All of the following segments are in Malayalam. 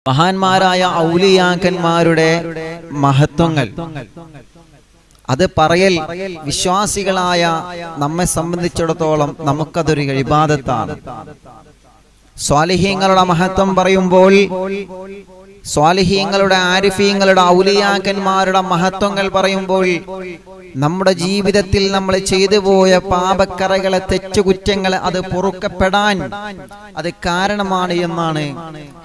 മഹാന്മാരായ ഔലിയാക്കന്മാരുടെ മഹത്വങ്ങൾ അത് പറയൽ വിശ്വാസികളായ നമ്മെ സംബന്ധിച്ചിടത്തോളം നമുക്കതൊരു ഇബാദത്താണ്. സ്വാലിഹീങ്ങളുടെ മഹത്വം പറയുമ്പോൾ, സ്വാലിഹീങ്ങളുടെ, ആരിഫീങ്ങളുടെ, ഔലിയാക്കന്മാരുടെ മഹത്വങ്ങൾ പറയുമ്പോൾ നമ്മുടെ ജീവിതത്തിൽ നമ്മൾ ചെയ്തു പോയ പാപക്കറകളെ, തെറ്റുകുറ്റങ്ങളെ അത് പൊറുക്കപ്പെടാൻ അത് കാരണമാണ് എന്നാണ്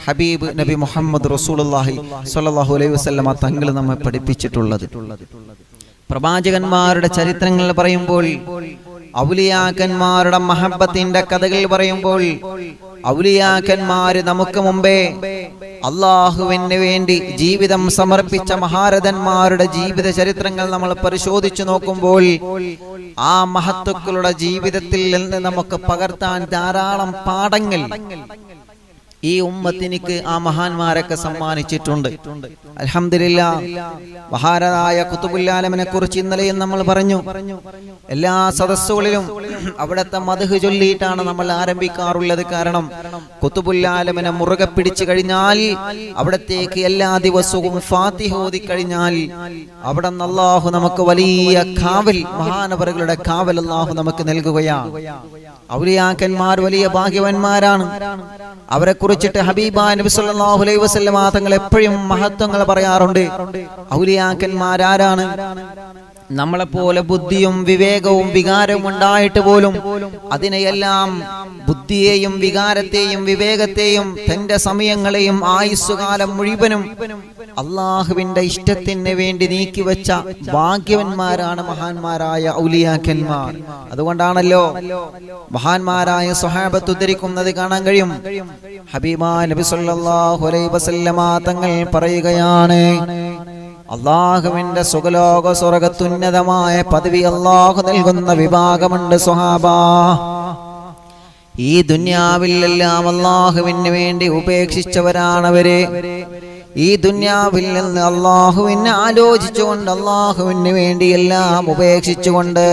ഹബീബ് നബി മുഹമ്മദ് റസൂലുള്ളാഹി സ്വല്ലല്ലാഹു അലൈഹി വസല്ലമ തങ്ങൾ നമ്മെ പഠിപ്പിച്ചിട്ടുള്ളത്. പ്രവാചകന്മാരുടെ ചരിത്രങ്ങൾ പറയുമ്പോൾ, ഔലിയാക്കന്മാരുടെ മഹബത്തിന്റെ കഥകൾ പറയുമ്പോൾ, ഔലിയാക്കന്മാര് നമുക്ക് മുമ്പേ അള്ളാഹുവിന് വേണ്ടി ജീവിതം സമർപ്പിച്ച മഹാരഥന്മാരുടെ ജീവിത ചരിത്രങ്ങൾ നമ്മൾ പരിശോധിച്ചു നോക്കുമ്പോൾ ആ മഹത്തുക്കളുടെ ജീവിതത്തിൽ നിന്ന് നമുക്ക് പകർത്താൻ ധാരാളം പാഠങ്ങൾ ഈ ഉമ്മത്തിനിക്ക് ആ മഹാന്മാരൊക്കെ സമ്മാനിച്ചിട്ടുണ്ട്. അൽഹംദുലില്ലാഹ്, മഹാനായ ഖുതുബുൽ ആലമിനെ കുറിച്ച് ഇന്നലെയും നമ്മൾ പറഞ്ഞു. എല്ലാ സദസ്സുകളിലും അവിടുത്തെ മദ്ഹ് ചൊല്ലിയിട്ടാണ് നമ്മൾ ആരംഭിക്കാറുള്ളത്. കാരണം ഖുതുബുൽ ആലമിനെ മുറുകെ പിടിച്ചു കഴിഞ്ഞാൽ, അവിടത്തേക്ക് എല്ലാ ദിവസവും ഫാത്തിഹ ഓതി കഴിഞ്ഞാൽ അവിടെ നിന്ന് അല്ലാഹു നമുക്ക് വലിയ കാവൽ, മഹാനവറുകളുടെ കാവൽ അല്ലാഹു നമുക്ക് നൽകുകയാണ്. ഔലിയാക്കന്മാർ വലിയ ഭാഗ്യവാന്മാരാണ്. അവരെ കുറിച്ചിട്ട് ഹബീബായ നബി സല്ലല്ലാഹു അലൈഹി വസല്ലമ തങ്ങൾ എപ്പോഴും മഹത്വങ്ങൾ പറയാറുണ്ട്. ഔലിയാക്കന്മാരാരാണ്? നമ്മളെപ്പോലെ ബുദ്ധിയും വിവേകവും വികാരവും ഉണ്ടായിട്ട് പോലും അതിനെയെല്ലാം, ബുദ്ധിയെയും വികാരത്തെയും വിവേകത്തെയും തന്റെ സമയങ്ങളെയും ആയുസ്സുകാലം മുഴുവനും അള്ളാഹുവിന്റെ ഇഷ്ടത്തിന് വേണ്ടി നീക്കിവെച്ച ഭാഗ്യവന്മാരാണ് മഹാന്മാരായ ഔലിയാക്കന്മാർ. അതുകൊണ്ടാണല്ലോ മഹാന്മാരായ സ്വഹാബത്ത് ഉദ്ധരിക്കുന്നത് കാണാൻ കഴിയും. ഹബീബായ നബി സല്ലല്ലാഹു അലൈഹി വസല്ലമ തങ്ങൾ പറയുകയാണ്, അള്ളാഹുവിന്റെ സുഖലോക സ്വർഗത്തുന്നതമായ പദവി അള്ളാഹു നൽകുന്ന വിഭാഗമുണ്ട് സ്വഹാബ. ഈ ദുനിയാവിലെല്ലാം അള്ളാഹുവിന് വേണ്ടി ഉപേക്ഷിച്ചവരാണവര്. ഈ ദുനിയാവിൽ നിന്ന് അള്ളാഹുവിനെ ആലോചിച്ചുകൊണ്ട്, അള്ളാഹുവിന് വേണ്ടി എല്ലാം ഉപേക്ഷിച്ചുകൊണ്ട്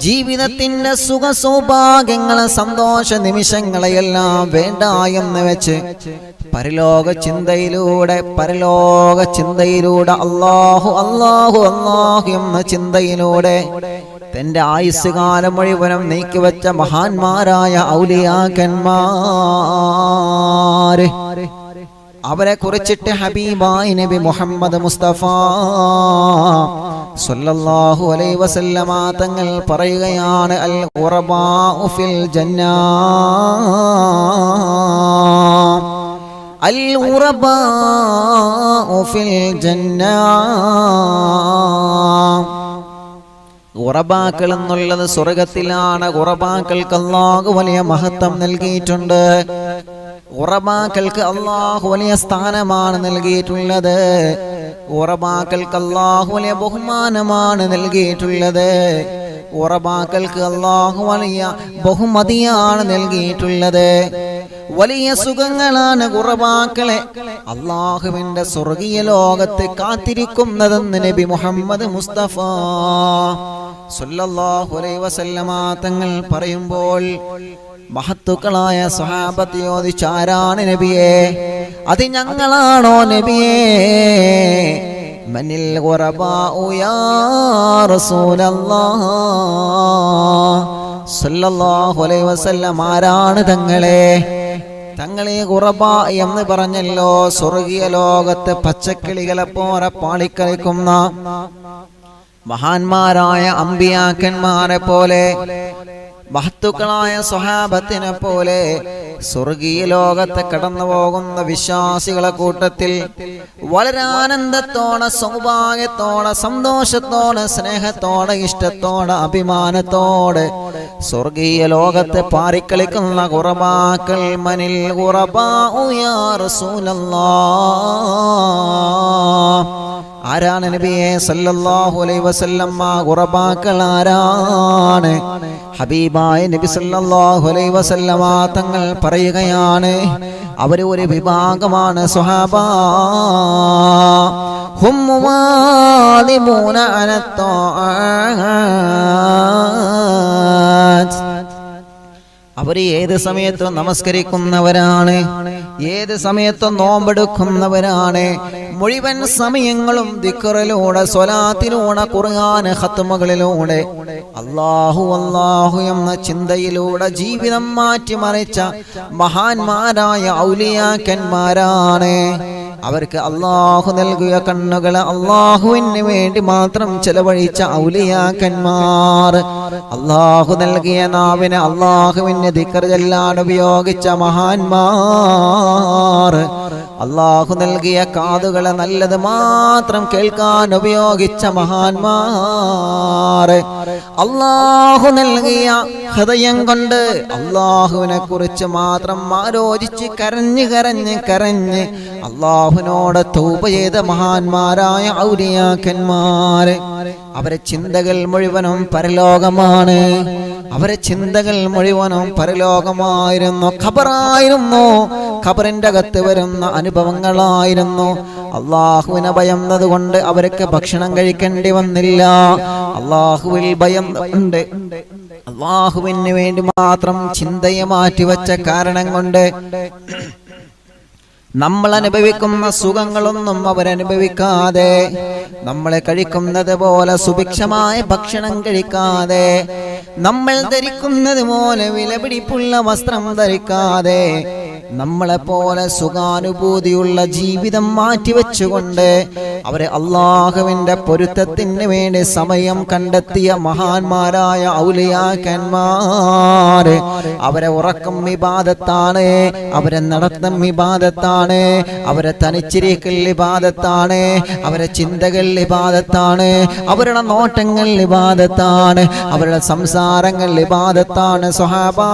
ജീവിതത്തിന്റെ സുഖ സൗഭാഗ്യങ്ങളെ, സന്തോഷ നിമിഷങ്ങളെയെല്ലാം വേണ്ട എന്ന് വെച്ച് പരലോക ചിന്തയിലൂടെ അല്ലാഹു അല്ലാഹു അല്ലാഹു എന്ന ചിന്തയിലൂടെ തന്റെ ആയുസ്സുകാലം മുഴുവനും നീക്കിവെച്ച മഹാന്മാരായ ഔലിയാക്കന്മാര്, അവരെ കുറിച്ചിട്ട് ഹബീബായ നബി മുഹമ്മദ് മുസ്തഫ സല്ലല്ലാഹു അലൈഹി വസല്ലമ തങ്ങൾ പറയുകയാണ്, അൽ ഖുറബാഉ ഫിൽ ജന്നാ, അൽ ഖുറബാഉ ഫിൽ ജന്നാ. ഖുറബാക്കൾ എന്നുള്ളത് സ്വർഗത്തിലാണ്. ഖുറബാക്കൾക്ക് അല്ലാഹു വലിയ മഹത്വം നൽകിയിട്ടുണ്ട്. ഖുറബാക്കൾക്ക് അല്ലാഹു വലിയ സ്ഥാനമാണ് നൽകിയിട്ടുള്ളത്. ഖുറബാക്കൾക്ക് അല്ലാഹു വലിയ ബഹുമാനമാണ് നൽകിയിട്ടുള്ളത്. ഖുറബാക്കൾക്ക് അല്ലാഹു വലിയ ബഹുമതിയാണ് നൽകിയിട്ടുള്ളത്. വലിയ സുഖങ്ങളാണ് ഖുറബാക്കളെ അല്ലാഹുവിന്റെ സ്വർഗീയ ലോകത്ത് കാത്തിരിക്കുന്നതെന്ന് നബി മുഹമ്മദ് മുസ്തഫ സല്ലല്ലാഹു അലൈഹി വസല്ലമ തങ്ങൾ പറയുമ്പോൾ, മഹത്തുക്കളായ സ്വഹാബത്ത് ചോദിച്ചു, ആരാണ് നബിയേ? അത് ഞങ്ങളാണോ നബിയേ? മനിൽ ഖുറബാഉ യാ റസൂലല്ലാഹ് സല്ലല്ലാഹു അലൈഹി വസല്ലം, ആരാണ് തങ്ങളെ? തങ്ങളെ ഖുറബ എന്ന് പറഞ്ഞല്ലോ, സ്വർഗീയ ലോകത്ത് പച്ചക്കിളികളെ പോലെ പാളിക്കളിക്കുന്ന മഹാന്മാരായ അമ്പിയാക്കന്മാരെ പോലെ, മഹത്തുക്കളായ സ്വഹാബത്തിനെ പോലെ സ്വർഗീയ ലോകത്തെ കടന്നു പോകുന്ന വിശ്വാസികളെ കൂട്ടത്തിൽ വളരെ ആനന്ദത്തോടെ, സൗഭാഗ്യത്തോടെ, സന്തോഷത്തോടെ, സ്നേഹത്തോടെ, ഇഷ്ടത്തോടെ, അഭിമാനത്തോടെ സ്വർഗീയ ലോകത്തെ പാറിക്കളിക്കുന്ന ഖുറബാക്കൾ. മനിൽ ഖുറബാഉ യാ റസൂലല്ലാഹ്, ആരാണ് നബിയെ സല്ലല്ലാഹു അലൈഹി വസല്ലം? ഖുറബാക്കൾ ആരാണ്? ഹബീബായ നബി സല്ലല്ലാഹു അലൈഹി വസല്ലമ തങ്ങൾ പറയുകയാണ്, അവർ ഒരു വിഭാഗമാണ് സ്വഹാബ. ഹും മുവാദിമൂന അലത്താഅത്ത്, അവർ ഏത് സമയത്തും നമസ്കരിക്കുന്നവരാണ്. ഏത് സമയത്തും നോമ്പെടുക്കുന്നവരാണ്. മുഴുവൻ സമയങ്ങളും ദിക്റിലൂടെ, സ്വലാത്തിലൂടെ, ഖുർആൻ ഖത്മുകളിലൂടെ, അല്ലാഹു അല്ലാഹു എന്ന ചിന്തയിലൂടെ ജീവിതം മാറ്റിമറിച്ച മഹാന്മാരായ ഔലിയാക്കന്മാരാണ്. അവർക്ക് അല്ലാഹു നൽകിയ കണ്ണുകൾ അല്ലാഹുവിന് വേണ്ടി മാത്രം ചെലവഴിച്ച ഔലിയാക്കന്മാർ, അല്ലാഹു നൽകിയ നാവിനെ അല്ലാഹുവിന് ദിക്ർ ചൊല്ലാൻ ഉപയോഗിച്ച മഹാന്മാർ, അല്ലാഹു നൽകിയ കാതുകളെ നല്ലത് മാത്രം കേൾക്കാൻ ഉപയോഗിച്ച മഹാന്മാർ, അല്ലാഹു നൽകിയ ഹൃദയം കൊണ്ട് അല്ലാഹുവിനെ കുറിച്ച് മാത്രം ആലോചിച്ച് കരഞ്ഞ് കരഞ്ഞ് കരഞ്ഞ് അല്ലാഹുവിനോട് തൗബ ചെയ്ത മഹാന്മാരായ ഔലിയാക്കന്മാർ. അവരെ ചിന്തകൾ മുഴുവനും പരലോകമാണ്. അവരെ ചിന്തകൾ മുഴുവനും പരലോകമായിരുന്നു, ഖബറായിരുന്നു, ഖബറിന്റെ അകത്ത് വരുന്ന അനുഭവങ്ങളായിരുന്നു. അല്ലാഹുവിനെ ഭയന്നത് കൊണ്ട് അവർക്ക് ഭക്ഷണം കഴിക്കേണ്ടി വന്നില്ല. അല്ലാഹുവിൽ ഭയം ഉണ്ട്, അല്ലാഹുവിന് വേണ്ടി മാത്രം ചിന്തയെ മാറ്റിവെച്ച കാരണം കൊണ്ട് നമ്മൾ അനുഭവിക്കുന്ന സുഖങ്ങളൊന്നും അവരനുഭവിക്കാതെ, നമ്മളെ കഴിക്കുന്നത് പോലെ സുഭിക്ഷമായ ഭക്ഷണം കഴിക്കാതെ, നമ്മൾ ധരിക്കുന്നത് പോലെ വിലപിടിപ്പുള്ള വസ്ത്രം ധരിക്കാതെ, നമ്മളെപ്പോലെ സുഖാനുഭൂതിയുള്ള ജീവിതം മാറ്റിവെച്ചുകൊണ്ട് അവരെ അല്ലാഹുവിന്റെ പൊരുത്തത്തിന് വേണ്ടി സമയം കണ്ടെത്തിയ മഹാന്മാരായ ഔലിയാക്കന്മാർ. അവരെ ഉറക്കം ഇബാദത്താണ്, അവരെ നടത്തം ഇബാദത്താണ്, അവരെ തനിച്ചിരിക്കൽ ഇബാദത്താണ്, അവരെ ചിന്തകൾ ഇബാദത്താണ്, അവരുടെ നോട്ടങ്ങൾ ഇബാദത്താണ്, അവരുടെ സംസാരങ്ങൾ ഇബാദത്താണ്. സ്വഹാബാ,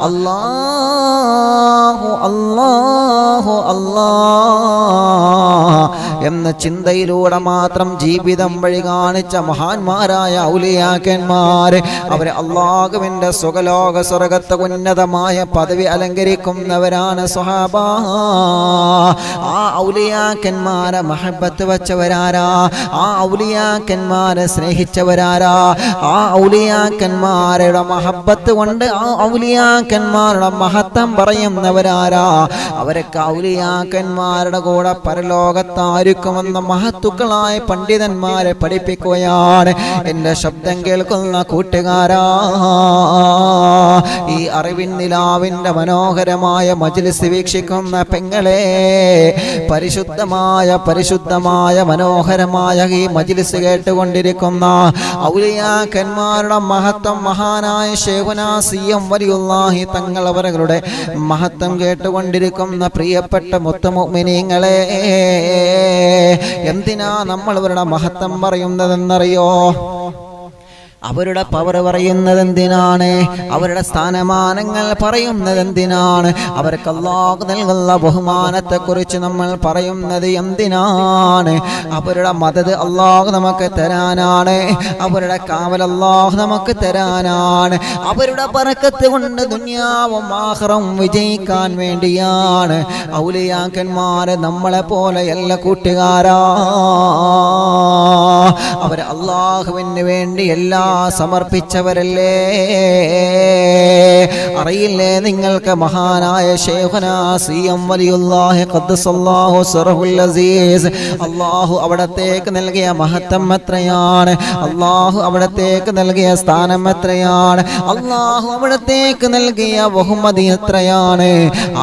അല്ലാഹു അല്ലാഹു അല്ലാഹ് എന്ന ചിന്തയിലൂടെ മാത്രം ജീവിതം വഴി കാണിച്ച മഹാന്മാരായ ഔലിയാക്കന്മാർ. അവരെ അല്ലാഹുവിന്റെ സുഖലോക സ്വർഗത്തെ ഉന്നതമായ പദവി അലങ്കരിക്കുന്നവരാണ് സ്വഹാബാ. ആ ഔലിയാക്കന്മാരെ മഹബത്ത് വെച്ചവരാരാ? ആ ഔലിയാക്കന്മാരെ സ്നേഹിച്ചവരാരാ? ആ ഔലിയാക്കന്മാരുടെ മഹബത്ത് കൊണ്ട് ആ ഔലിയാക്കന്മാരുടെ മഹത്വം പറയുന്നവരാരാ? അവരൊക്കെ ഔലിയാക്കന്മാരുടെ കൂടെ പരലോകത്തായിരിക്കുമെന്ന മഹത്തുക്കളായ പണ്ഡിതന്മാരെ പഠിപ്പിക്കുകയാണ്. എന്റെ ശബ്ദം കേൾക്കുന്ന കൂട്ടുകാരാ, ഈ അറിവിൻ നിലാവിന്റെ മനോഹരമായ മജ്ലിസ് വീക്ഷിക്കുന്ന പെങ്ങളെ, പരിശുദ്ധമായ മനോഹരമായ ഈ മജ്ലിസ് കേട്ടുകൊണ്ടിരിക്കുന്ന ഔലിയാക്കന്മാരുടെ മഹത്വം മഹാനായ ശൈഖുനാ സിയം വലിയുല്ലാഹി തങ്ങൾ അവരുടെ മഹത്വം കേട്ടുകൊണ്ടിരിക്കുന്ന പ്രിയപ്പെട്ട മുത്തുമുഅ്മിനീങ്ങളെ, എന്തിനാ നമ്മൾ അവരുടെ മഹത്വം പറയുന്നതെന്നറിയോ? അവരുടെ പവർ പറയുന്നത് എന്തിനാണ്? അവരുടെ സ്ഥാനമാനങ്ങൾ പറയുന്നത് എന്തിനാണ്? അവർക്ക് അല്ലാഹു നൽകുന്ന ബഹുമാനത്തെ കുറിച്ച് നമ്മൾ പറയുന്നത് എന്തിനാണ്? അവരുടെ മദദ് അല്ലാഹു നമുക്ക് തരാനാണ്, അവരുടെ കാവൽ അല്ലാഹു നമുക്ക് തരാനാണ്, അവരുടെ ബറക്കത്ത് കൊണ്ട് ദുനിയാവും ആഖിറവും വിജയിക്കാൻ വേണ്ടിയാണ്. ഔലിയാക്കന്മാരെ നമ്മളെ പോലെ എല്ലാ കൂട്ടുകാരാ, അവർ അല്ലാഹുവിന് വേണ്ടി എല്ലാ സമർപ്പിച്ചവരല്ലേ? അറിയില്ലേ നിങ്ങൾക്ക് മഹാനായ ശൈഖുനാ സിയം വലിയുല്ലാഹി ഖദ്ദസല്ലാഹു സിറഹുൽ അസീസ്, അല്ലാഹു അവിടത്തേക്ക് നൽകിയ മഹത്വം എത്രയാണ്, അല്ലാഹു അവിടത്തേക്ക് നൽകിയ സ്ഥാനം എത്രയാണ്, അല്ലാഹു അവിടത്തേക്ക് നൽകിയ ബഹുമതി എത്രയാണ്.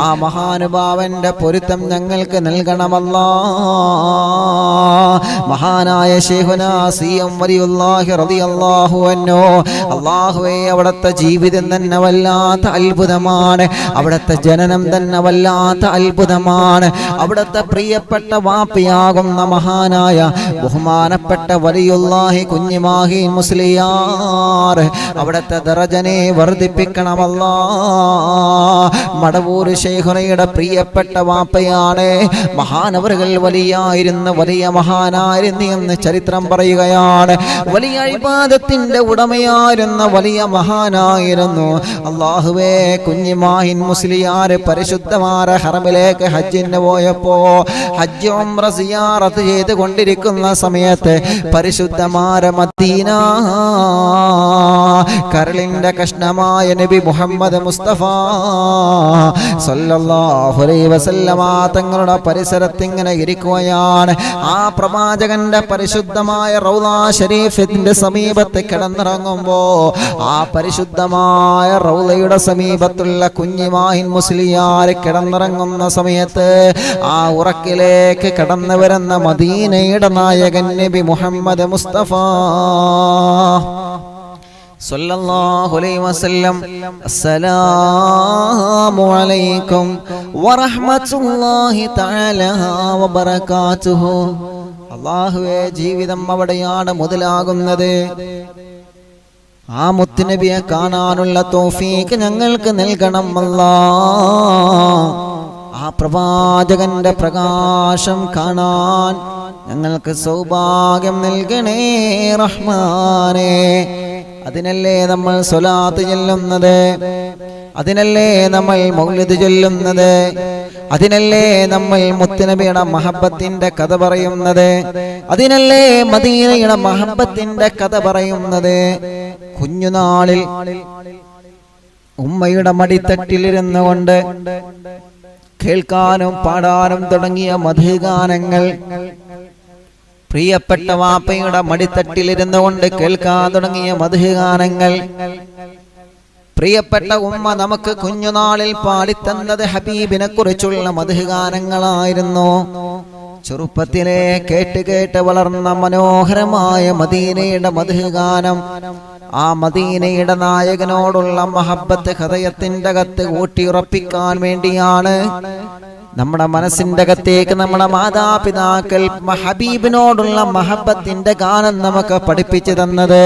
ആ മഹാനുഭാവന്റെ പൊരുത്തം ഞങ്ങൾക്ക് നൽകണമല്ലാ. മഹാനായ ശൈഖുനാ സിയം വലിയുല്ലാഹി റളിയല്ലാഹു അൻഹു, അല്ലാഹുവേ അവിടുത്തെ ജീവിതം തന്നെ വല്ലാത്ത അത്ഭുതമാണ്, അവിടുത്തെ ജനനം തന്നെ വല്ലാത്ത അത്ഭുതമാണ്. അവിടുത്തെ പ്രിയപ്പെട്ട വാപ്പയാകുന്ന മഹാനായ ബഹുമാനപ്പെട്ട വലിയുല്ലാഹി കുഞ്ഞിമാഹി മുസ്ലിയാർ, അവിടുത്തെ ദറജനെ വർദ്ധിപ്പിക്കണമല്ലാ. മടവൂർ ശൈഖുനയുടെ പ്രിയപ്പെട്ട വാപ്പയാണ്. മഹാനവറുകൾ വലിയായിരുന്നു, വലിയ മഹാനായിരുന്നു എന്ന് ചരിത്രം പറയുകയാണ്. വലിയ ഇബാദത്തിന്റെ ഉടമയായിരുന്ന വലിയ മഹാനായിരുന്നു. അല്ലാഹുവേ, കുഞ്ഞിമാഹിൻ മുസ്ലിയാർ പരിശുദ്ധമായ ഹറമിലേക്ക് ഹജ്ജിന് പോയപ്പോ ഹജ്ജ് ഉംറ സിയാറത്ത് ചെയ്ത് കൊണ്ടിരിക്കുന്ന സമയത്ത് പരിശുദ്ധമായ മദീന കരളിന്റെ കഷ്ണമായ നബി മുഹമ്മദ് മുസ്തഫ സല്ലല്ലാഹു അലൈഹി വസല്ലമ തങ്ങളുടെ പരിസരത്ത് ഇങ്ങനെ ഇരിക്കുകയാണ്. ആ പ്രവാചകന്റെ പരിശുദ്ധമായ റൗള ശരീഫിന്റെ സമീപത്ത് കിടന്നിറങ്ങുമ്പോ ആ പരിശുദ്ധമായ റൗളയുടെ സമീപത്തുള്ള കുഞ്ഞിമാഹിൻ മുസ്ലിയാർ കിടന്നിറങ്ങുന്ന സമയത്ത് ആ ഉറക്കിലേക്ക് കടന്നു വരുന്ന മദീനയുടെ നായകൻ നബി മുഹമ്മദ് മുസ്തഫ സല്ലല്ലാഹു അലൈഹി വസല്ലം അസ്സലാമു അലൈക്കും വറഹ്മത്തുള്ളാഹി തആല വബറകാതുഹു. അല്ലാഹുവേ, ജീവിതം അവിടെയാണ് മുതലാകുന്നത്. ആ മുത്തുനബിയെ കാണാനുള്ള തൗഫീഖ് ഞങ്ങൾക്ക് നൽകണം അല്ലാഹ്. ആ പ്രവാചകന്റെ പ്രകാശം കാണാൻ ഞങ്ങൾക്ക് സൗഭാഗ്യം നൽകണേ റഹ്മാനേ. അതിനല്ലേ നമ്മൾ സ്വലാത്ത് ചൊല്ലുന്നത്, അതിനല്ലേ നമ്മൾ മൗലിദ് ചൊല്ലുന്നത്, അതിനല്ലേ നമ്മൾ മുത്തുനബിയുടെ മഹബത്തിന്റെ കഥ പറയുന്നത്, അതിനല്ലേ മദീനയുടെ മഹബത്തിന്റെ കഥ പറയുന്നത്. കുഞ്ഞുനാളിൽ ഉമ്മയുടെ മടിത്തട്ടിലിരുന്നു കൊണ്ട് കേൾക്കാനും പാടാനും തുടങ്ങിയ മധുഗാനങ്ങൾ, പ്രിയപ്പെട്ട വാപ്പയുടെ മടിത്തട്ടിലിരുന്നു കൊണ്ട് കേൾക്കാൻ തുടങ്ങിയ മധുഗാനങ്ങൾ, പ്രിയപ്പെട്ട ഉമ്മ നമുക്ക് കുഞ്ഞുനാളിൽ പാടിത്തന്നത് ഹബീബിനെ കുറിച്ചുള്ള മധുഗാനങ്ങളായിരുന്നു. ചെറുപ്പത്തിലെ കേട്ട് കേട്ട് വളർന്ന മനോഹരമായ മദീനയുടെ മധുഗാനം, ആ മദീനയുടെ നായകനോടുള്ള മഹബത്ത് ഹൃദയത്തിന്റെ അകത്ത് ഊട്ടിയുറപ്പിക്കാൻ വേണ്ടിയാണ് നമ്മുടെ മനസ്സിന്റെ അകത്തേക്ക് നമ്മുടെ മാതാപിതാക്കൾ ഹബീബിനോടുള്ള മഹബത്തിന്റെ ഗാനം നമുക്ക് പഠിപ്പിച്ചു തന്നത്.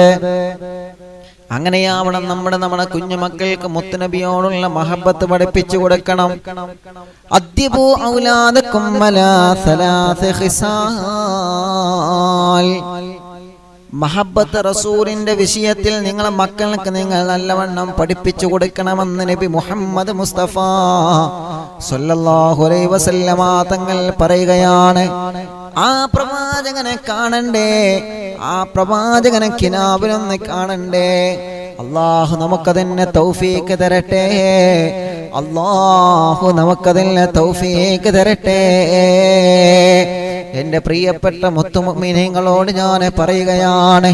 അങ്ങനെയാവണം നമ്മുടെ കുഞ്ഞുമക്കൾക്ക് മുത്തുനബിയോടുള്ള മഹബത്ത് പഠിപ്പിച്ചു കൊടുക്കണം. അദ്ദിബു ഔലാദകും അലാ സലാസ ഖിസാൽ. മഹബത്ത് റസൂലിന്റെ വിഷയത്തിൽ നിങ്ങളെ മക്കൾക്ക് നിങ്ങൾ നല്ലവണ്ണം പഠിപ്പിച്ചു കൊടുക്കണമെന്ന് നബി മുഹമ്മദ് മുസ്തഫ സല്ലല്ലാഹു അലൈഹി വസല്ലമ തങ്ങൾ പറയുകയാണ്. ആ പ്രവാചകനെ കാണണ്ടേ, ആ പ്രവാചകനെ കിനാബിലൊന്ന് കാണണ്ടേ. അല്ലാഹു നമുക്കതിന് തൗഫീഖ് തരട്ടെ, അല്ലാഹു നമുക്കതിന് തൗഫീഖ് തരട്ടെ. എന്റെ പ്രിയപ്പെട്ട മുത്തുമുഅ്മിനീങ്ങളോട് ഞാൻ പറയുകയാണ്,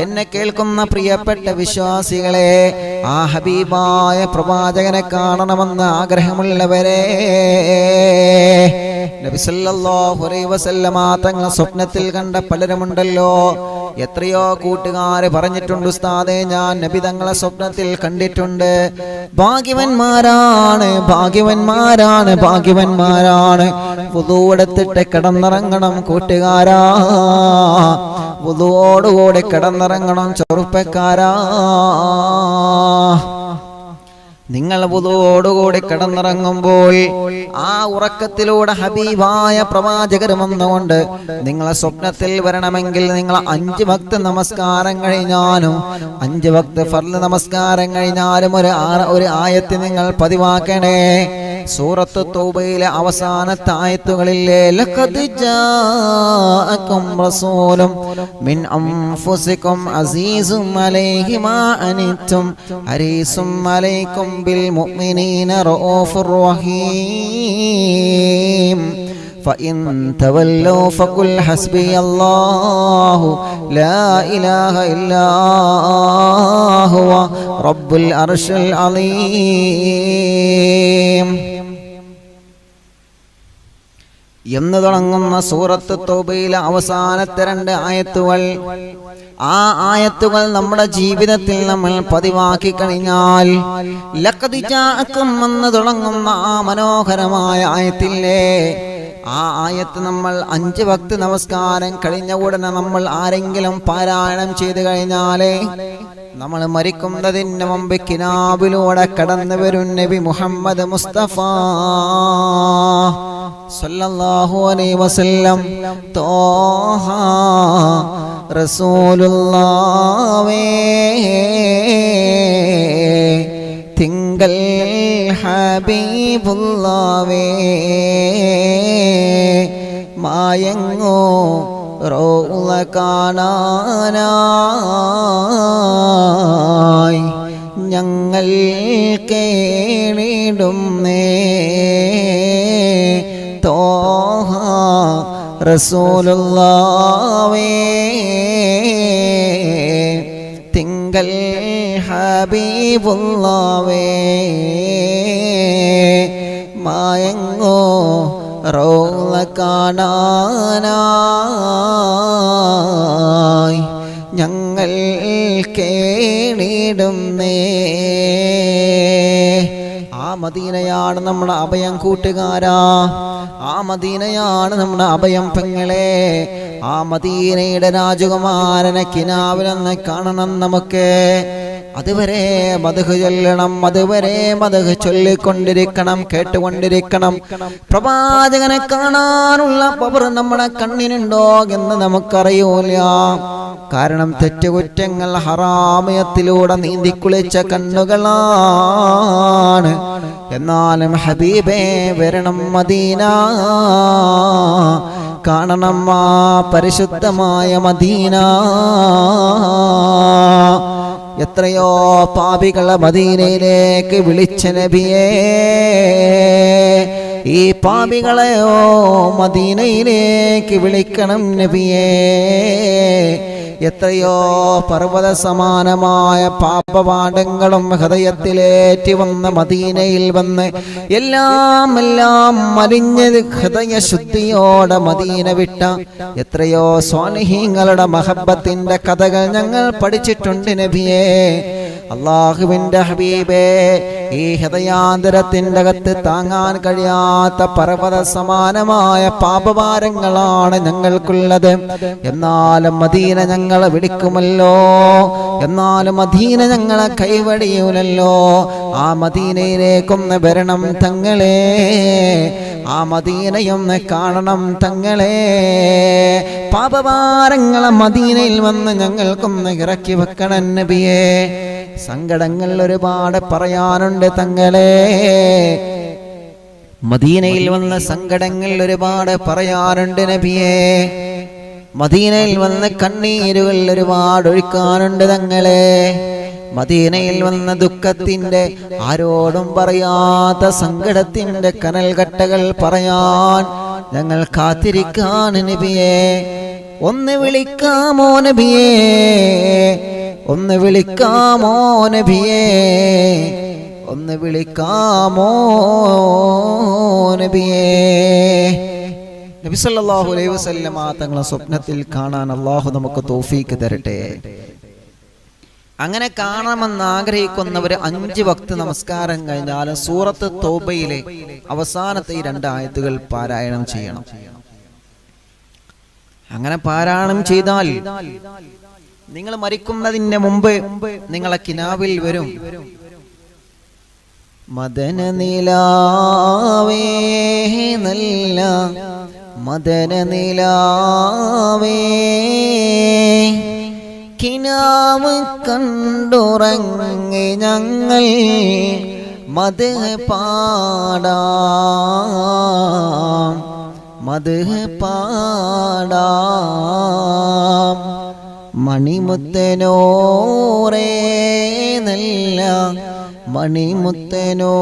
എന്നെ കേൾക്കുന്ന പ്രിയപ്പെട്ട വിശ്വാസികളെ, ആ ഹബീബായ പ്രവാചകനെ കാണണമെന്ന് ആഗ്രഹമുള്ളവരെ, നബി സല്ലല്ലാഹു അലൈഹി വസല്ലമ തങ്ങൾ സ്വപ്നത്തിൽ കണ്ട പലരുമുണ്ടല്ലോ. എത്രയോ കൂട്ടുകാര് പറഞ്ഞിട്ടുണ്ട്, ഉസ്താദേ ഞാൻ നബി തങ്ങളെ സ്വപ്നത്തിൽ കണ്ടിട്ടുണ്ട്. ഭാഗ്യവന്മാരാണ്, ഭാഗ്യവന്മാരാണ്, ഭാഗ്യവന്മാരാണ്. വുളു എടുത്തിട്ട് കിടന്നിറങ്ങണം കൂട്ടുകാരാ, വുളുവോടുകൂടി കിടന്നിറങ്ങണം ചെറുപ്പക്കാരാ. നിങ്ങൾ വുളുവോടുകൂടി കിടന്നിറങ്ങുമ്പോൾ ആ ഉറക്കത്തിലൂടെ ഹബീബായ പ്രവാചകർ വന്നുകൊണ്ട് നിങ്ങളെ സ്വപ്നത്തിൽ വരണമെങ്കിൽ നിങ്ങൾ 5 വക്ത് നമസ്കാരം കഴിഞ്ഞാലും 5 വക്ത് ഫർള് നമസ്കാരം കഴിഞ്ഞാലും ഒരു ആയത്ത് നിങ്ങൾ പതിവാക്കണേ. സൂറത്ത് തൗബയിലെ അവസാനത്തെ ആയത്തുകളിലെ ലഖദ് ജാഅകും റസൂലും മിൻ അൻഫുസികും അസീസും അലൈഹി മാ അനിതും ഹരീസും അലൈക്കും ബിൽ മുഅ്മിനീന റഊഫുർ റഹീം فإن تولوا فقل حسبي الله لا إله إلا هو رب العرش العظيم എന്ന് തുടങ്ങുന്ന സൂറത്ത് തൗബയിലെ അവസാനത്തെ 2 ആയത്തുകൾ, ആ ആയത്തുകൾ നമ്മുടെ ജീവിതത്തിൽ നമ്മൾ പതിവാക്കി കഴിഞ്ഞാൽ ലഖദ് ജാഅകും എന്ന് തുടങ്ങുന്ന ആ മനോഹരമായ ആയത്തില്ലേ, ആ ആയത്ത് നമ്മൾ 5 വക്ത് നമസ്കാരം കഴിഞ്ഞ ഉടനെ നമ്മൾ ആരെങ്കിലും പാരായണം ചെയ്തു കഴിഞ്ഞാലേ നമ്മൾ മരിക്കുന്നതിന് മുമ്പ് കിനാബിലൂടെ കടന്നു വരും നബി മുഹമ്മദ് മുസ്തഫ സല്ലല്ലാഹു അലൈഹി വസല്ലം. തോഹ റസൂലുള്ളാഹേ തിങ്കൾ ഹബീബുള്ളാഹേ മായങ്ങോ റൗള കാണാനായി ഞങ്ങൾ കേണിടുന്നേ തോഹ റസൂലുള്ളാഹേ തിങ്കൾ ഹബീബുള്ളാഹേ മായങ്ങോ റൗള കാണാനായി ഞങ്ങൾ കേണിടുന്നേ. ആ മദീനയാണ് നമ്മുടെ അഭയം കൂട്ടുകാരാ, ആ മദീനയാണ് നമ്മുടെ അഭയം പെങ്ങളെ. ആ മദീനയുടെ രാജകുമാരനെ കിനാവിലൊന്ന് കാണണം നമുക്ക്. അതുവരെ മദ്ഹ് ചൊല്ലണം, അതുവരെ മദ്ഹ് ചൊല്ലിക്കൊണ്ടിരിക്കണം, കേട്ടുകൊണ്ടിരിക്കണം. പ്രവാചകനെ കാണാനുള്ള പവർ നമ്മുടെ കണ്ണിനുണ്ടോ എന്ന് നമുക്കറിയൂല. കാരണം തെറ്റുകുറ്റങ്ങൾ ഹറാമയത്തിലൂടെ നീന്തിക്കുളിച്ച കണ്ണുകളാണ്. എന്നാലും ഹബീബേ വരണം മദീന, കാണണം ആ പരിശുദ്ധമായ മദീന. എത്രയോ പാപികളെ മദീനയിലേക്ക് വിളിച്ച നബിയേ, ഈ പാപികളെയോ മദീനയിലേക്ക് വിളിക്കണം നബിയേ. എത്രയോ പർവ്വത സമാനമായ പാപപാഠങ്ങളും ഹൃദയത്തിലേറ്റി വന്ന മദീനയിൽ വന്ന് എല്ലാം മലിഞ്ഞ് ഹൃദയശുദ്ധിയോടെ മദീന വിട്ട എത്രയോ സ്വാലിഹീങ്ങളുടെ മഹബത്തിന്റെ കഥകൾ ഞങ്ങൾ പഠിച്ചിട്ടുണ്ട് നബിയേ. അല്ലാഹുവിന്റെ ഹബീബേ, ഈ ഹൃദയാന്തരത്തിന്റെ അകത്ത് താങ്ങാൻ കഴിയാത്ത പർവ്വത സമാനമായ പാപഭാരങ്ങളാണ് ഞങ്ങൾക്കുള്ളത്. എന്നാലും മദീന ഞങ്ങളെ വിളിക്കുമല്ലോ, എന്നാലും മദീന ഞങ്ങളെ കൈവടിയൂലല്ലോ. ആ മദീനയിലേക്കൊന്ന് വരണം തങ്ങളെ, ആ മദീനയൊന്ന് കാണണം തങ്ങളെ. പാപഭാരങ്ങളെ മദീനയിൽ വന്ന് ഞങ്ങൾക്കൊന്ന് ഇറക്കി വെക്കണം നബിയേ. സങ്കടങ്ങൾ ഒരുപാട് പറയാനുണ്ട് തങ്ങളെ, മദീനയിൽ വന്ന സങ്കടങ്ങൾ ഒരുപാട് പറയാറുണ്ട് നബിയേ. മദീനയിൽ വന്ന കണ്ണീരുകൾ ഒരുപാട് ഒഴുക്കാനുണ്ട് തങ്ങളെ. മദീനയിൽ വന്ന ദുഃഖത്തിന്റെ ആരോടും പറയാത്ത സങ്കടത്തിന്റെ കനൽകട്ടകൾ പറയാൻ ഞങ്ങൾ കാത്തിരിക്കാൻ നബിയേ. ഒന്ന് വിളിക്കാമോ നബിയേ, ഒന്ന് വിളിക്കാമോ നബിയേ, ഒന്ന് വിളിക്കാമോ നബിയേ. നബി സല്ലല്ലാഹു അലൈഹി വസല്ലമ തങ്ങളെ സ്വപ്നത്തിൽ കാണാൻ അല്ലാഹു നമുക്ക് തൗഫീക്ക് തരട്ടെ. അങ്ങനെ കാണണമെന്ന് ആഗ്രഹിക്കുന്നവർ 5 വക്ത് നമസ്കാരം കഴിഞ്ഞാൽ സൂറത്ത് തൗബയിലെ അവസാനത്തെ 2 ആയത്തുകൾ പാരായണം ചെയ്യണം. അങ്ങനെ പാരായണം ചെയ്താൽ നിങ്ങൾ മരിക്കുന്നതിന് മുമ്പ് നിങ്ങളെ കിനാവിൽ വരും. മദന നിലാവേ നല്ല മദന നിലാവേ, കിനാവ് കണ്ടുറങ്ങി ഞങ്ങൾ മദ്ഹ് പാടാം, മദ്ഹ് പാടാം. മണിമുത്തനോരേ നല്ല മണിമുത്തനോരേ,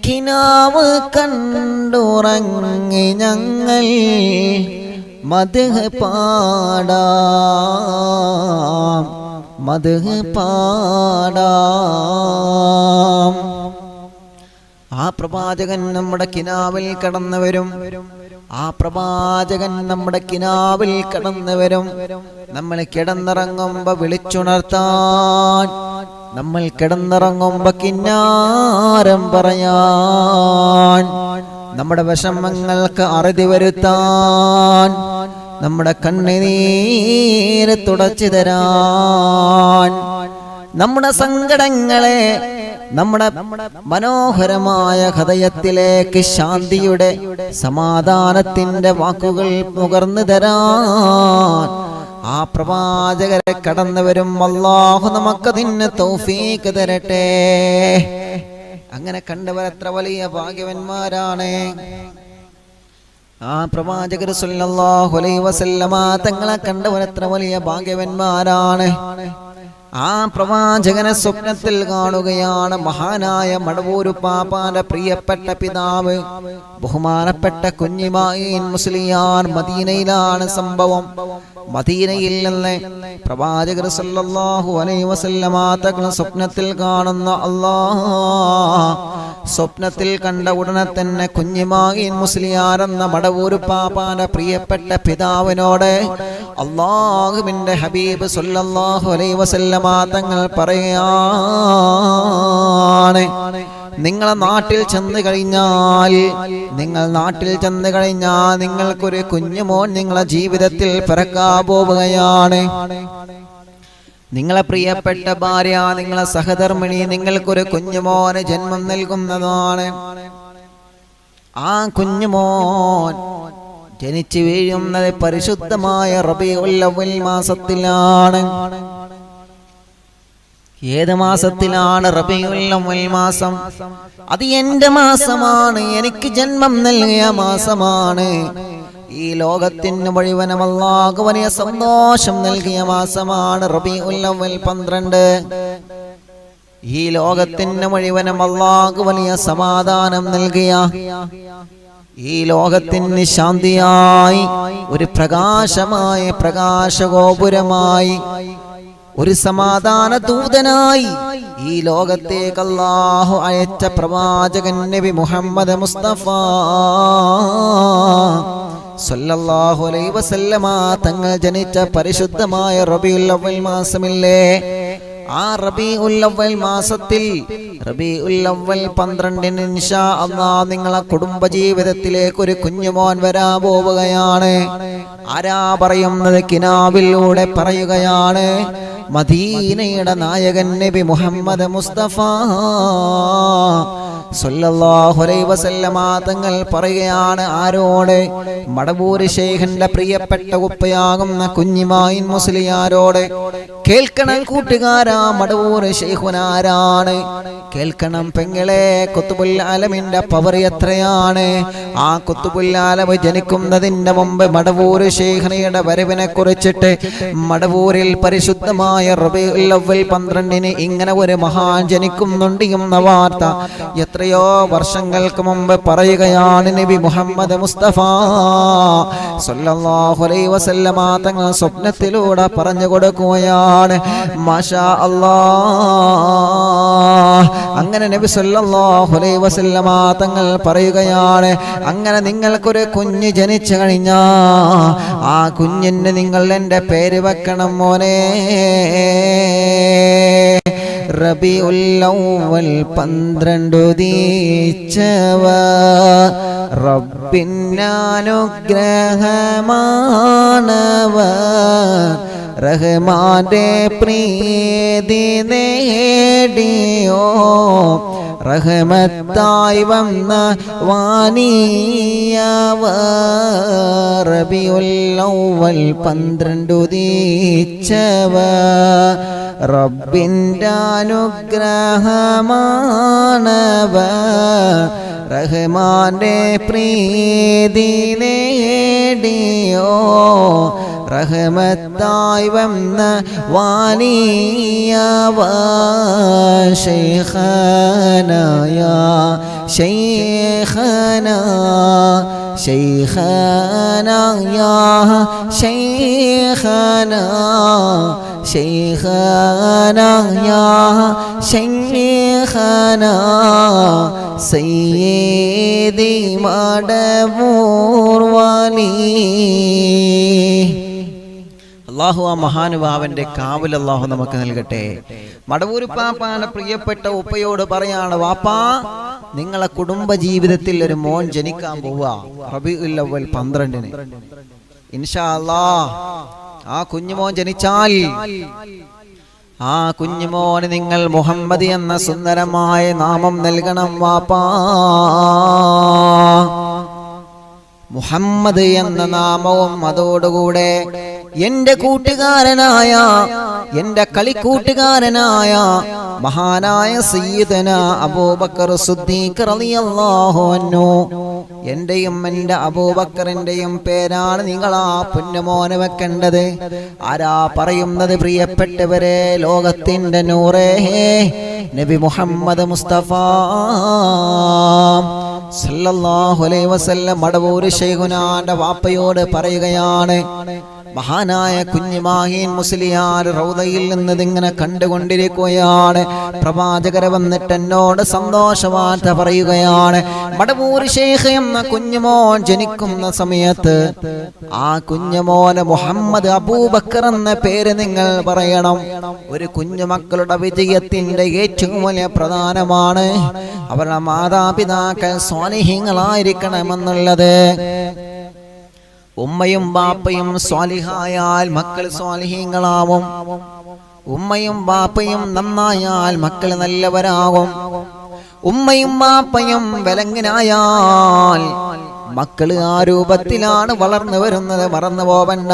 കിനാവ് കണ്ടുറങ്ങി ഞങ്ങൾ മദ്ഹ് പാടാം, മദ്ഹ് പാടാം. ആ പ്രവാചകൻ നമ്മുടെ കിനാവിൽ കടന്നു വരും, ആ പ്രവാചകൻ നമ്മുടെ കിനാവിൽ കടന്നു വരും. നമ്മൾ കിടന്നിറങ്ങുമ്പോ വിളിച്ചുണർത്താൻ, നമ്മൾ കിടന്നിറങ്ങുമ്പോ കിന്നാരം പറയാൻ, നമ്മുടെ വിഷമങ്ങൾക്ക് അറുതി വരുത്താൻ, നമ്മുടെ കണ്ണുനീര് തുടച്ചു തരാൻ, നമ്മുടെ സങ്കടങ്ങളെ നമ്മുടെ മനോഹരമായ ഹൃദയത്തിലേക്ക് ശാന്തിയുടെ സമാധാനത്തിന്റെ വാക്കുകൾ നുകർന്നു തരാൻ ആ പ്രവാചകരെ കടന്നു വരും. അല്ലാഹു നമുക്കതിന് തൗഫീഖ് തരട്ടെ. അങ്ങനെ കണ്ടവർ എത്ര വലിയ ഭാഗ്യവന്മാരാണ്. ആ പ്രവാചകർ സല്ലല്ലാഹു അലൈഹി വസല്ലമ തങ്ങളെ കണ്ടവർ എത്ര വലിയ ഭാഗ്യവന്മാരാണ്. ആ പ്രവാചകനെ സ്വപ്നത്തിൽ കാണുകയാണ് മഹാനായ മടവൂര് പാപ്പാന്റെ പ്രിയപ്പെട്ട പിതാവ് ബഹുമാനപ്പെട്ട കുഞ്ഞിമായീൻ മുസ്ലിയാർ. മദീനയിലാണ് സംഭവം. മദീനയിൽ നിന്ന് പ്രവാചകർ സല്ലല്ലാഹു അലൈഹി വസല്ലമ തങ്ങളെ സ്വപ്നത്തിൽ കാണുന്ന സ്വപ്നത്തിൽ കണ്ട ഉടനെ തന്നെ കുഞ്ഞിമായീൻ മുസ്ലിയാർ എന്ന മടവൂര് പാപ്പാന്റെ പ്രിയപ്പെട്ട പിതാവിനോട് അല്ലാഹുവിന്റെ ഹബീബ് സല്ലല്ലാഹു അലൈഹി വസല്ലമ തങ്ങൾ പറയുകയാണ്, നിങ്ങളെ നാട്ടിൽ ചെന്ന് കഴിഞ്ഞാൽ നിങ്ങൾക്കൊരു കുഞ്ഞുമോൻ നിങ്ങളെ ജീവിതത്തിൽ പിറക്കാൻ പോവുകയാണ്. നിങ്ങളെ പ്രിയപ്പെട്ട ഭാര്യ, നിങ്ങളെ സഹധർമ്മിണി നിങ്ങൾക്കൊരു കുഞ്ഞുമോന് ജന്മം നൽകുന്നതാണ്. ആ കുഞ്ഞുമോൻ ജനിച്ചു വീഴുന്നത് പരിശുദ്ധമായ റബീഉൽ അവ്വൽ മാസത്തിലാണ്. ഏത് മാസത്തിലാണ്? റബീഉൽ അവ്വൽ മാസം. അത് എന്റെ മാസമാണ്, എനിക്ക് ജന്മം നൽകിയ മാസമാണ്. ഈ ലോകത്തിന് മുഴുവനും അല്ലാഹു വലിയ സന്തോഷം നൽകിയ മാസമാണ് റബീഉൽ അവ്വൽ 12. ഈ ലോകത്തിന് മുഴുവനും അല്ലാഹു വലിയ സമാധാനം നൽകിയ, ഈ ലോകത്തിന് ശാന്തിയായി, ഒരു പ്രകാശമായ പ്രകാശഗോപുരമായി, ഒരു സമാധാന ദൂതനായി ഈ ലോകത്തേക്ക് അല്ലാഹു അയച്ച പ്രവാചകൻ നബി മുഹമ്മദ് മുസ്തഫ സല്ലല്ലാഹു അലൈഹി വസല്ലമ തങ്ങൾ ജനിച്ച പരിശുദ്ധമായ റബീഉൽ അവ്വൽ മാസമില്ലേ, ആ റബീഉൽ അവ്വൽ മാസത്തിൽ റബീഉൽ അവ്വൽ 12 ഇൻഷാ അല്ലാഹ് നിങ്ങളെ കുടുംബ ജീവിതത്തിലേക്ക് ഒരു കുഞ്ഞുമോൻ വരാൻ പോവുകയാണ്. ആരാ പറയുന്നത്? കിനാവിലൂടെ പറയുകയാണ്. മദീനയുടെ നായകൻ നബി മുഹമ്മദ് മുസ്തഫ സല്ലല്ലാഹു അലൈഹി വസല്ലമ തങ്ങൾ പറയുകയാണ്. ആരോട്? മടവൂര് ശൈഖിന്റെ പ്രിയപ്പെട്ട ഉപ്പയാകുന്ന കുഞ്ഞിമായീൻ മുസ്ലിയാരോട്. കേൾക്കണം കൂട്ടുകാരാ, മടവൂര് ശൈഖുനാരാണ്? കേൾക്കണം പെങ്ങളെ, ഖുത്ബുൽ ആലമിന്റെ പവർ എത്രയാണ്. ആ ഖുത്ബുൽ ആലം ജനിക്കുന്നതിന്റെ മുമ്പ് മടവൂര് ശൈഖിനയുടെ വരവിനെ കുറിച്ചിട്ട് മടവൂരിൽ പരിശുദ്ധമായ റബീഉൽ അവ്വൽ 12 ഇങ്ങനെ ഒരു മഹാൻ ജനിക്കുന്നുണ്ട് എന്ന വാർത്ത എത്രയോ വർഷങ്ങൾക്ക് മുമ്പ് പറയുകയാണ് നബി മുഹമ്മദ് മുസ്തഫ സല്ലല്ലാഹു അലൈഹി വസല്ലമ തങ്ങൾ സ്വപ്നത്തിലൂടെ പറഞ്ഞു കൊടുക്കുകയാണ്. മാഷാ അല്ലാഹ്. അങ്ങനെ നബി സല്ലല്ലാഹു അലൈഹി വസല്ലമ തങ്ങൾ പറയുകയാണ്, അങ്ങനെ നിങ്ങൾക്കൊരു കുഞ്ഞ് ജനിച്ചു കഴിഞ്ഞാ ആ കുഞ്ഞിന് നിങ്ങൾ എൻ്റെ പേര് വെക്കണം മോനെ. റബീഉൽ അവ്വൽ 12 ഉദിച്ചവ റബ്ബിന്നനുഗ്രഹമാണവ, റഹ്മാന്റെ പ്രീതി നേടിയോ റഹ്മത്തായി വന്ന വാനിയവ. റബീഉൽ അവ്വൽ 12 ഉദിച്ചവ റബ്ബിന്റെ അനുഗ്രഹമാണവ, റഹ്മാന്റെ പ്രീതി നേടിയോ റഹ്മത്തായി വന്ന വാനിയവ. ശൈഖനാ യാ ശൈഖനാ ശൈഖനാ യാ ശൈഖനാ ശൈഖനാ യാ ശൈഖനാ സയ്യിദി മടവൂർ വലി. അല്ലാഹു ആ മഹാനുഭാവന്റെ കാവൽ അല്ലാഹു നമുക്ക് നൽകട്ടെ. മടവൂര് പാപ്പാന്റെ പ്രിയപ്പെട്ട ഉപ്പയോട് പറയാണ്, വാപ്പാ നിങ്ങളെ കുടുംബ ജീവിതത്തിൽ ഒരു മോൻ ജനിക്കാൻ പോവാ റബീഉൽ അവ്വൽ 12 ഇൻഷാ അല്ലാഹ്. ആ കുഞ്ഞുമോൻ ജനിച്ചാൽ ആ കുഞ്ഞുമോന് നിങ്ങൾ മുഹമ്മദ് എന്ന സുന്ദരമായ നാമം നൽകണം വാപ്പാ. മുഹമ്മദ് എന്ന നാമവും അതോടുകൂടെ എന്റെ കൂട്ടുകാരനായ, എന്റെ കളിക്കൂട്ടുകാരനായ മഹാനായ സയ്യിദന അബൂബക്കർ സിദ്ദീഖ് റളിയല്ലാഹു അൻഹു എന്റെയും എൻ്റെ അബൂബക്കറിന്റെയും പേരാണ് നിങ്ങൾ ആ പൊന്നുമോനെ വെക്കേണ്ടത്. ആരാ പറയുന്നത്? പ്രിയപ്പെട്ടവരെ, ലോകത്തിന്റെ നൂറേ നബി മുഹമ്മദ് മുസ്തഫ സല്ലല്ലാഹു അലൈഹി വസല്ലം മടവൂര് ശൈഖുനാന്റെ വാപ്പയോട് പറയുകയാണ്. മഹാനായ കുഞ്ഞിമാഹീൻ മുസ്ലിയാർ റൗദയിൽ നിന്ന് ഇങ്ങനെ കണ്ടുകൊണ്ടിരിക്കുകയാണ്. പ്രവാചകർ വന്നിട്ട് എന്നോട് സന്തോഷവാർത്ത പറയുകയാണ്. മടവൂർ ശൈഖ് എന്ന കുഞ്ഞുമോൻ ജനിക്കുന്ന സമയത്ത് ആ കുഞ്ഞുമോന് മുഹമ്മദ് അബൂബക്കർ എന്ന പേര് നിങ്ങൾ പറയണം. ഒരു കുഞ്ഞുമക്കളുടെ വിജയത്തിന്റെ ഏറ്റവും വലിയ പ്രധാനമാണ് അവരുടെ മാതാപിതാക്കൾ സ്വാലിഹീങ്ങളായിരിക്കണമെന്നുള്ളത്. ഉമ്മയും ബാപ്പയും സ്വാലിഹായാൽ മക്കൾ സ്വാലിഹീങ്ങളാവും. ഉമ്മയും ബാപ്പയും നന്നായാൽ മക്കൾ നല്ലവരാകും. ഉമ്മയും ബാപ്പയും വിലങ്ങിനായാൽ മക്കൾ ആ രൂപത്തിലാണ് വളർന്നു വരുന്നത്. മറന്നു പോവണ്ട.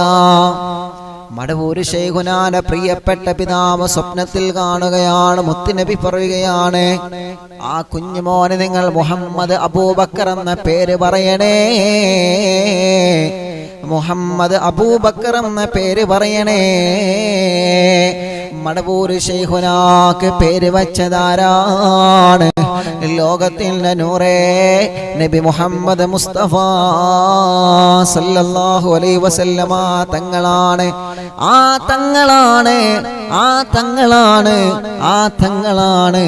മടവൂര് ശൈഖുനാന്റെ പ്രിയപ്പെട്ട പിതാവ് സ്വപ്നത്തിൽ കാണുകയാണ്. മുത്തുനബി പറയുകയാണ്, ആ കുഞ്ഞുമോന് നിങ്ങൾ മുഹമ്മദ് അബൂബക്കർ എന്ന പേര് പറയണേ. മുഹമ്മദ് അബൂബക്കർ എന്ന പേര് പറയണേ. മടവൂര് ശൈഖുനാക്ക് പേര് വച്ചതാരാണ്? ലോകത്തിന്റെ നൂറേ നബി മുഹമ്മദ് മുസ്തഫ സല്ലല്ലാഹു അലൈഹി വസല്ലമ തങ്ങളാണ്. ആ തങ്ങളാണ്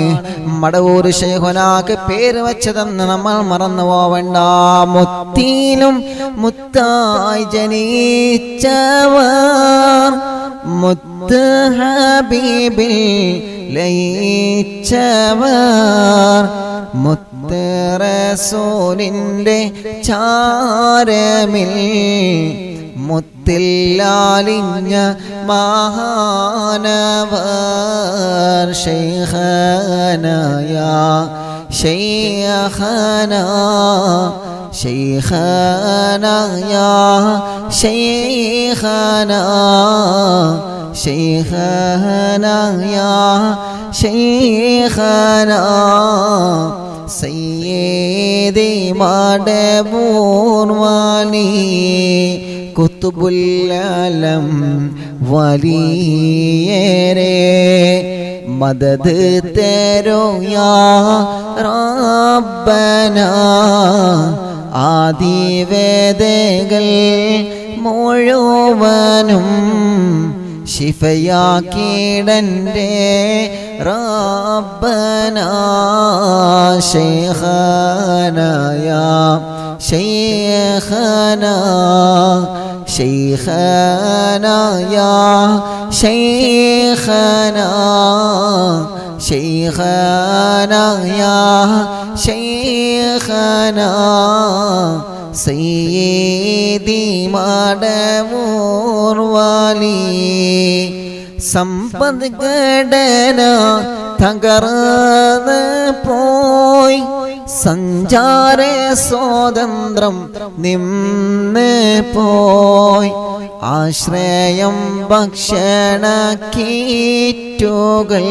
മടവൂര് ശൈഖുനാക്ക് പേര് വെച്ചതെന്ന് നമ്മൾ മറന്നു പോവണ്ട. മുത്തീനും മുത്തായി ജനിച്ചവർ, മുത്ത് ഹബീബിൽ ലയിച്ചവർ, മുത്ത് റസൂലിന്റെ ചാരമിൽ മുത്തില്ലാലിഞ്ഞ മഹാനവർ. ശൈഖനായ ശൈഖന ശൈഖനായ ശൈഖന ശൈഖനായ ശൈഖന സയ്യിദി മടവൂർ വാലി കുത്തുബുൽ ആലം വലിയേരെ മദദ് തേരോ യാ റബ്ബന. ആദിവേദകൾ മുഴുവനും ശിഫയാക്കിടന്റെ റബ്ബന. ശൈഖനായ ശൈഖന ശൈഖനായ ശൈഖന ശൈഖനായ ശൈഖന സയ്യിദി മടവൂർ വാലി. സമ്പദ് ഘടന തകർന്ന് പോയി, സഞ്ചാര സ്വാതന്ത്ര്യം നിന്ന് പോയി, ആശ്രയം ഭക്ഷണ കീറ്റുകൾ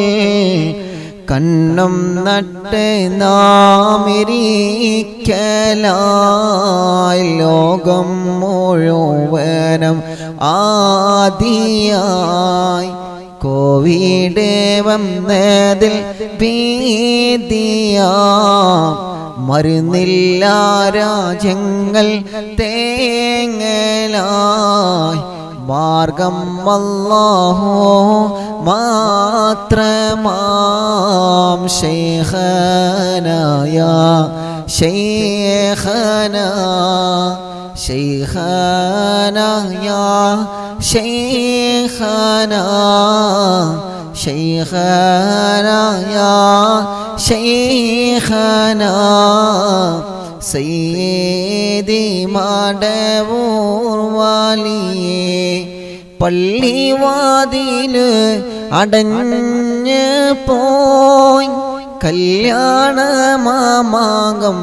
കണ്ണും നട്ട് നാമിരിക്കലായി ലോകം മുഴുവനും ആദിയായി കോവിഡ് വന്നതിൽ ഭീതിയാ മരുന്നില്ല രാജ്യങ്ങൾ തേങ്ങലായി മാർഗം അല്ലാഹു മാത്രമാം ശൈഖനായ ശൈഖന ശൈഖനായ ശൈഖന ശൈഖനായ ശൈഖന സയ്യിദി മടവൂർ വാലിയേ. പള്ളിവാതില് അടഞ്ഞ് പോയി, കല്യാണ മാമാങ്കം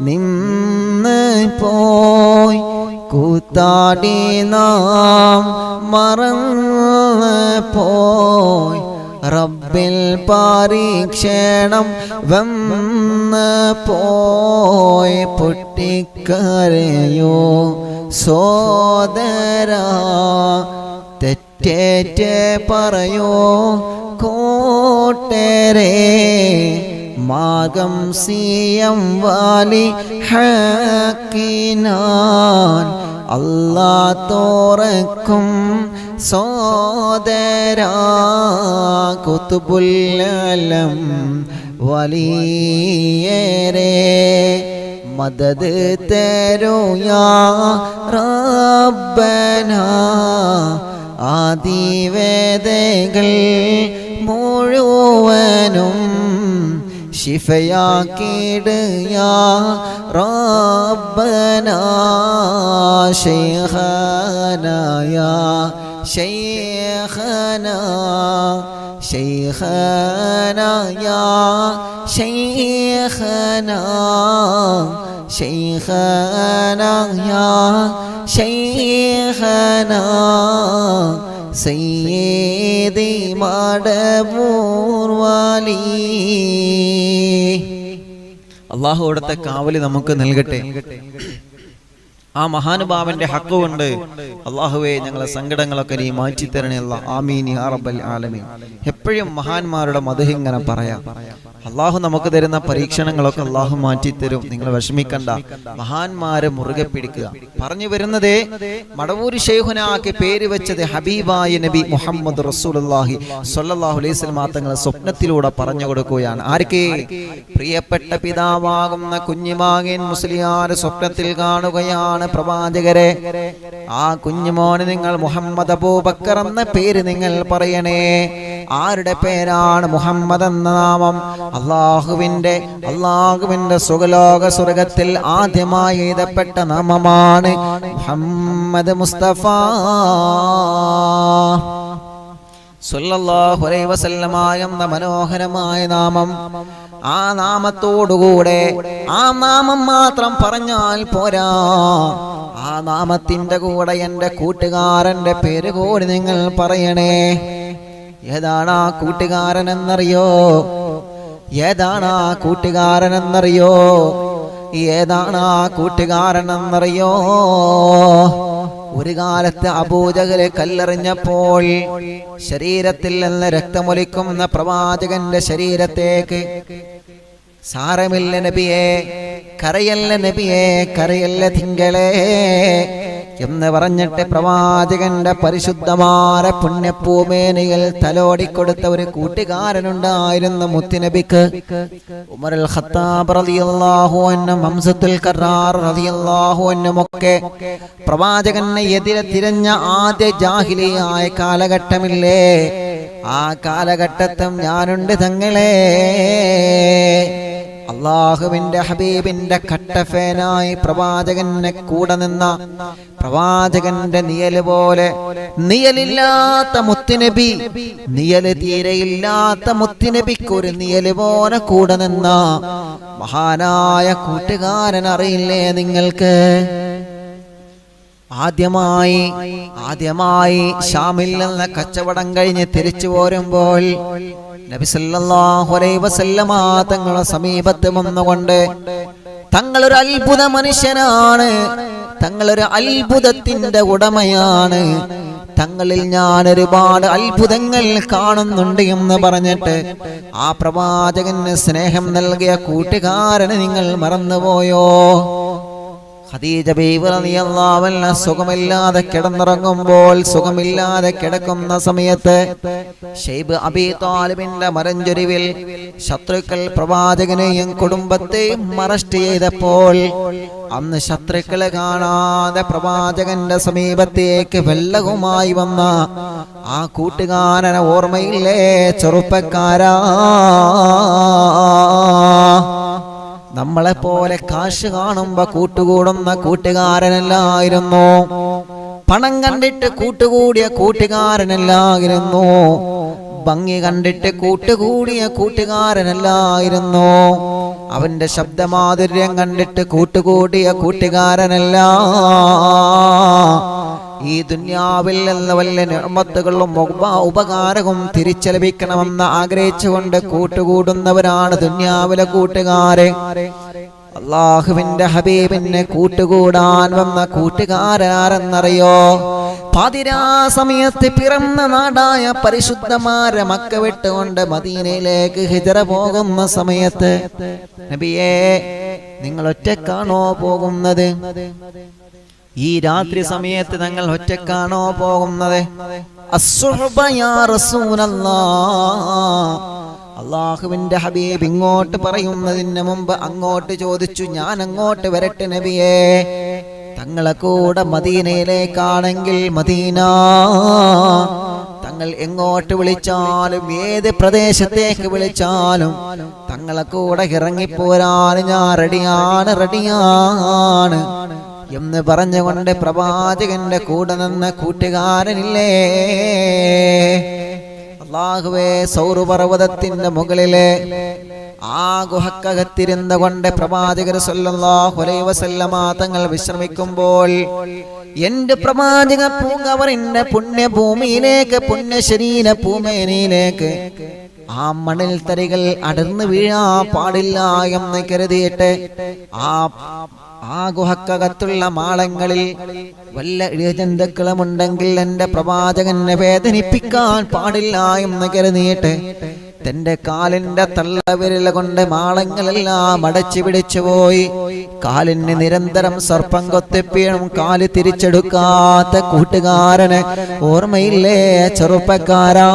നിന്ന് പോയി, കൂത്താടി നാം മറന്ന് പോയി, റബ്ബിൽ പരീക്ഷണം വന്ന് പോയി. പൊട്ടിക്കരയോ സോദരാ, തെറ്റേറ്റ് പറയോ കൂട്ടരെ, മാർഗം സിയം വാലി ഹക്കിനാൻ അല്ലാ തോറക്കും സോദരാ, കുതുബുൽ-ആലം വലിയേരെ മദദ് തരോ യാ റബ്ബനാ, ആദിവേദകൾ മുഴുവനും ശിഫയാക്കിട് യാ റബ്ബനാ, ശൈഖനാ യാ ശൈഖനാ, ശൈഖനാ യാ ശൈഖനാ, ശൈഖനാ യാ ശൈഖനാ, സയ്യിദി മടബൂർ വാലി. അല്ലാഹു അവിടുത്തെ കാവലി നമുക്ക് നൽകട്ടെ. ആ മഹാനുഭാവന്റെ ഹക്ക് കൊണ്ട് അല്ലാഹുവേ ഞങ്ങളെ സങ്കടങ്ങളൊക്കെ നീ മാറ്റി തരണേ അല്ലാഹ്. ആമീൻ യാ റബ്ബൽ ആലമീൻ. എപ്പോഴും മഹാന്മാരുടെ മദ്ഹ് ഇങ്ങനെ പറയാം. അല്ലാഹു നമുക്ക് തരുന്ന പരീക്ഷണങ്ങളൊക്കെ അല്ലാഹു മാറ്റി തരും. നിങ്ങൾ വിഷമിക്കണ്ട, മഹാന്മാരെ മുറുകെ പിടിക്കുക. പറഞ്ഞു വരുന്നത് മടവൂർ ശൈഖുനാക്ക് പേര് വെച്ചത് ഹബീബായ നബി മുഹമ്മദ് റസൂലുള്ളാഹി സ്വല്ലല്ലാഹു അലൈഹി വസല്ലം തങ്ങളെ സ്വപ്നത്തിലൂടെ പറഞ്ഞു കൊടുക്കുകയാണ്. ആർക്ക്? പ്രിയപ്പെട്ട പിതാവാകുന്ന കുഞ്ഞിമാകൻ മുസ്ലിയാർ സ്വപ്നത്തിൽ കാണുകയാണ് പ്രവാചകരെ. ആ കുഞ്ഞുമോന് നിങ്ങൾ മുഹമ്മദ് അബൂബക്കർ എന്ന പേര് നിങ്ങൾ പറയണേ. ആരുടെ പേരാണ് മുഹമ്മദ് എന്ന നാമം? അള്ളാഹുവിന്റെ സുഖലോക സ്വർഗത്തിൽ ആദ്യമായി എഴുതപ്പെട്ട നാമമാണ് മുഹമ്മദ് മുസ്തഫ സ്വല്ലല്ലാഹു അലൈഹി വസല്ലമ എന്ന മനോഹരമായ നാമം. ആ നാമത്തോടുകൂടെ ആ നാമം മാത്രം പറഞ്ഞാൽ പോരാ, ആ നാമത്തിന്റെ കൂടെ എൻ്റെ കൂട്ടുകാരന്റെ പേര് കൂടി നിങ്ങൾ പറയണേ. ഏതാണ് ആ കൂട്ടുകാരനെന്നറിയോ? ഏതാണ് ആ കൂട്ടുകാരനെന്നറിയോ? ഏതാണ് ആ കൂട്ടുകാരനെന്നറിയോ? ഒരു കാലത്ത് അബൂജഹൽ കല്ലെറിഞ്ഞപ്പോൾ ശരീരത്തിൽ നിന്ന് രക്തമൊലിക്കുന്ന പ്രവാചകന്റെ ശരീരത്തേക്ക് സാരമില്ല നബിയെ, കരയല്ല നബിയെ, കരയല്ല തിങ്കളെ എന്ന് പറഞ്ഞിട്ട് പ്രവാചകന്റെ പരിശുദ്ധമായ പുണ്യഭൂമേനിയിൽ തലോടിക്കൊടുത്ത ഒരു കൂട്ടുകാരനുണ്ടായിരുന്നു മുത്തുനബിക്ക്. ഉമറുൽ ഖത്താബ് റളിയല്ലാഹു അൻഹു, ഹംസത്തുൽ കറാർ റളിയല്ലാഹു അൻഹുമൊക്കെ പ്രവാചകനെ എതിരെ തിരഞ്ഞ ആദ്യ ജാഹിലിയായ കാലഘട്ടമില്ലേ, ആ കാലഘട്ടത്തും ഞാനുണ്ട് തങ്ങളെ. അള്ളാഹുവിന്റെ ഹബീബിന്റെ കട്ടഫേനായി പ്രവാചകനെ കൂടെ നിന്ന പ്രവാചകന്റെ നിയല് പോലെ നിയലില്ലാത്ത മുത്തുനബി, നിയല് തീരെയില്ലാത്ത മുത്തുനബിക്ക് ഒരു നിയല് പോലെ കൂടെ നിന്ന മഹാനായ കൂട്ടുകാരൻ അറിയില്ലേ നിങ്ങൾക്ക്? ആദ്യമായി ഷാമിൽ നിന്ന് കച്ചവടം കഴിഞ്ഞ് തിരിച്ചു പോരുമ്പോൾ നബി സല്ലല്ലാഹു അലൈഹി വസല്ലമ തങ്ങളുടെ സമീപത്ത് വന്നുകൊണ്ട്, തങ്ങളൊരു അത്ഭുത മനുഷ്യനാണ്, തങ്ങളൊരു അത്ഭുതത്തിന്റെ ഉടമയാണ്, തങ്ങളിൽ ഞാൻ ഒരുപാട് അത്ഭുതങ്ങൾ കാണുന്നുണ്ട് എന്ന് പറഞ്ഞിട്ട് ആ പ്രവാചകന് സ്നേഹം നൽകിയ കൂട്ടുകാരനെ നിങ്ങൾ മറന്നുപോയോ? ഖദീജ ബീവി റളിയല്ലാഹു അൻഹ സുഖമില്ലാതെ കിടന്നുറങ്ങുമ്പോൾ, സുഖമില്ലാതെ കിടക്കുന്ന സമയത്ത് ശൈബ് അബീ താലിബിന്റെ മരഞ്ചൊരിവിൽ ശത്രുക്കൾ പ്രവാചകനെയും കുടുംബത്തെയും അറസ്റ്റ് ചെയ്തപ്പോൾ അന്ന് ശത്രുക്കളെ കാണാതെ പ്രവാചകന്റെ സമീപത്തേക്ക് വെള്ളവുമായി വന്ന ആ കൂട്ടുകാരനെ ഓർമ്മയില്ലേ ചെറുപ്പക്കാരാ? നമ്മളെ പോലെ കാശ് കാണുമ്പോ കൂട്ടുകൂടുന്ന കൂട്ടുകാരനല്ലായിരുന്നു, പണം കണ്ടിട്ട് കൂട്ടുകൂടിയ കൂട്ടുകാരനല്ലായിരുന്നു, ഭംഗി കണ്ടിട്ട് കൂട്ടുകൂടിയ കൂട്ടുകാരനല്ലായിരുന്നു, അവന്റെ ശബ്ദമാധുര്യം കണ്ടിട്ട് കൂട്ടുകൂടിയ കൂട്ടുകാരനല്ല. ഈ ദുനിയാവിൽ നിന്ന് വല്ല നിഅമത്തുകളും ഉപകാരവും തിരിച്ചു ലഭിക്കണമെന്ന് ആഗ്രഹിച്ചുകൊണ്ട് കൂട്ടുകൂടുന്നവരാണ് ദുനിയാവിലെ കൂട്ടുകാരെ. അല്ലാഹുവിന്റെ ഹബീബിനെ കൂട്ടുകൂടാൻ വന്ന കൂട്ടുകാരാരെന്നറിയോ? പാതിരാ സമയത്ത് പിറന്ന നാടായ പരിശുദ്ധമായ മക്ക വിട്ടുകൊണ്ട് മദീനയിലേക്ക് ഹിജറ പോകുന്ന സമയത്ത്, നബിയേ നിങ്ങൾ ഒറ്റക്കാണോ പോകുന്നത്? ഈ രാത്രി സമയത്ത് ഞങ്ങൾ ഒറ്റക്കാണോ പോകുന്നത്? അസ്സുഹബ യാ റസൂലല്ലാഹ്. അല്ലാഹുവിന്റെ ഹബീബ് ഇങ്ങോട്ട് പറയുന്നതിന് മുമ്പ് അങ്ങോട്ട് ചോദിച്ചു, ഞാൻ അങ്ങോട്ട് വരട്ടെ നബിയേ? തങ്ങളെ കൂടെ മദീനയിലേക്കാണെങ്കിൽ മദീന, തങ്ങൾ എങ്ങോട്ട് വിളിച്ചാലും ഏത് പ്രദേശത്തേക്ക് വിളിച്ചാലും തങ്ങളെ കൂടെ ഇറങ്ങിപ്പോരാൻ ഞാൻ റെഡിയാണ് എന്ന് പറഞ്ഞുകൊണ്ട് പ്രവാചകന്റെ കൂടെ നിന്ന കൂട്ടുകാരനില്ലേ? അല്ലാഹുവേ, സൗരപർവ്വതത്തിന്റെ മുകളിലെ ആ ഗുഹക്കകത്തിരുന്ന കൊണ്ട് പ്രവാചകർ സല്ലല്ലാഹു അലൈഹി വസല്ലമ തങ്ങൾ വിശ്രമിക്കുമ്പോൾ എന്റെ പ്രവാചക പൂങ്കവറിന്റെ പുണ്യഭൂമിയിലേക്ക്, പുണ്യശരീര ഭൂമിയിലേക്ക് ആ മണൽ തരികൾ അടർന്നു വീഴാൻ പാടില്ല എന്ന് കരുതിയിട്ട് ആ ഗുഹക്കകത്തുള്ള മാളങ്ങളിൽ വല്ല ഇഴജന്തുക്കളുമുണ്ടെങ്കിൽ എന്റെ പ്രവാചകനെ വേദനിപ്പിക്കാൻ പാടില്ല എന്ന് കരുതിയിട്ട് തന്റെ കാലിന്റെ തള്ളവിരൽ കൊണ്ട് മാളങ്ങളെല്ലാം അടച്ചു പിടിച്ചുപോയി. കാലിന് നിരന്തരം സർപ്പം കൊത്തിപ്പീണും കാല് തിരിച്ചെടുക്കാത്ത കൂട്ടുകാരന് ഓർമ്മയില്ലേ ചെറുപ്പക്കാരാ?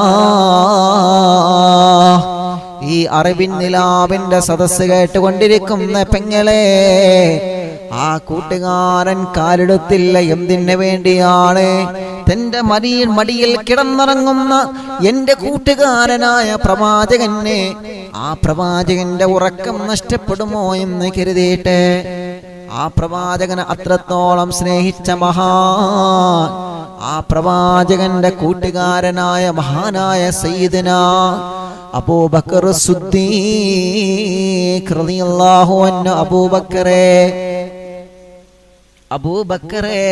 ഈ അറിവിൻ നിലാവിന്റെ സദസ്സ് കേട്ടുകൊണ്ടിരിക്കുന്ന പെങ്ങളെ, ആ കൂട്ടുകാരൻ കാലെടുത്തില്ല. എന്തിനു വേണ്ടിയാണ്? തന്റെ മടിയിൽ കിടന്നിറങ്ങുന്ന എന്റെ കൂട്ടുകാരനായ പ്രവാചകനെ, ആ പ്രവാചകന്റെ ഉറക്കം നഷ്ടപ്പെടുമോ എന്ന് കരുതിയിട്ട് ആ പ്രവാചകനെ അത്രത്തോളം സ്നേഹിച്ച മഹാൻ, ആ പ്രവാചകന്റെ കൂട്ടുകാരനായ മഹാനായ സയ്യിദുനാ അബൂബക്കർ സിദ്ദീഖ് റളിയല്ലാഹു അൻഹു. അബൂബക്കറേ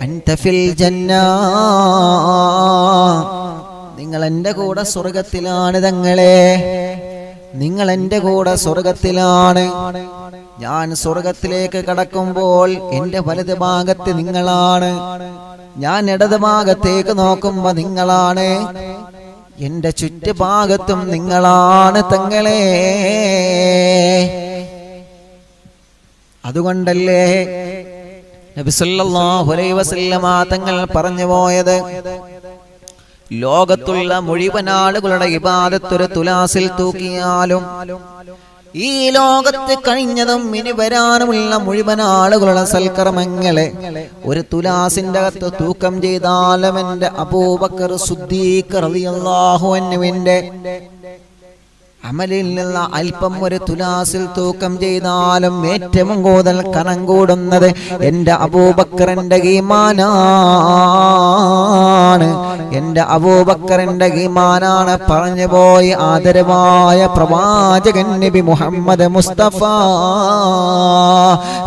അൻത ഫിൽ ജന്ന, നിങ്ങൾ എൻ്റെ കൂടെ സ്വർഗത്തിലാണ്. തങ്ങളെ, നിങ്ങൾ എൻ്റെ കൂടെ സ്വർഗത്തിലാണ്. ഞാൻ സ്വർഗത്തിലേക്ക് കടക്കുമ്പോൾ എൻ്റെ വലത് ഭാഗത്ത് നിങ്ങളാണ്, ഞാൻ ഇടത് ഭാഗത്തേക്ക് നോക്കുമ്പോ നിങ്ങളാണ്, എന്റെ ചുറ്റുഭാഗത്തും നിങ്ങളാണ് തങ്ങളെ. അതുകൊണ്ടല്ലേ നബി സല്ലല്ലാഹു അലൈഹി വസല്ലമ തങ്ങൾ പറഞ്ഞു പോയത്, ലോകത്തുള്ള മുഴുവൻ ആളുകളുടെ ഇബാദത്ത് ഒരു തുലാസിൽ തൂക്കിയാലും ഈ ലോകത്ത് കഴിഞ്ഞതും ഇനി വരാനുമുള്ള മുഴുവൻ ആളുകളുടെ സൽക്കർമ്മങ്ങളെ ഒരു തുലാസിന്റെ അകത്ത് തൂക്കം ചെയ്താലും എന്റെ അബൂബക്കർ സിദ്ദീഖ് റളിയല്ലാഹു അൻഹുവിന്റെ അമലിൽ നിന്ന് അല്പം ഒരു തുലാസിൽ തൂക്കം ചെയ്താലും ഏറ്റവും കൂടുതൽ കനം കൂടുന്നത് എന്റെ അബൂബക്കറിന്റെ ഈമാനാണ്, എന്റെ അബൂബക്കറിന്റെ ഈമാനാണ്. പറഞ്ഞു പോയി ആദരവായ പ്രവാചകൻ നബി മുഹമ്മദ് മുസ്തഫ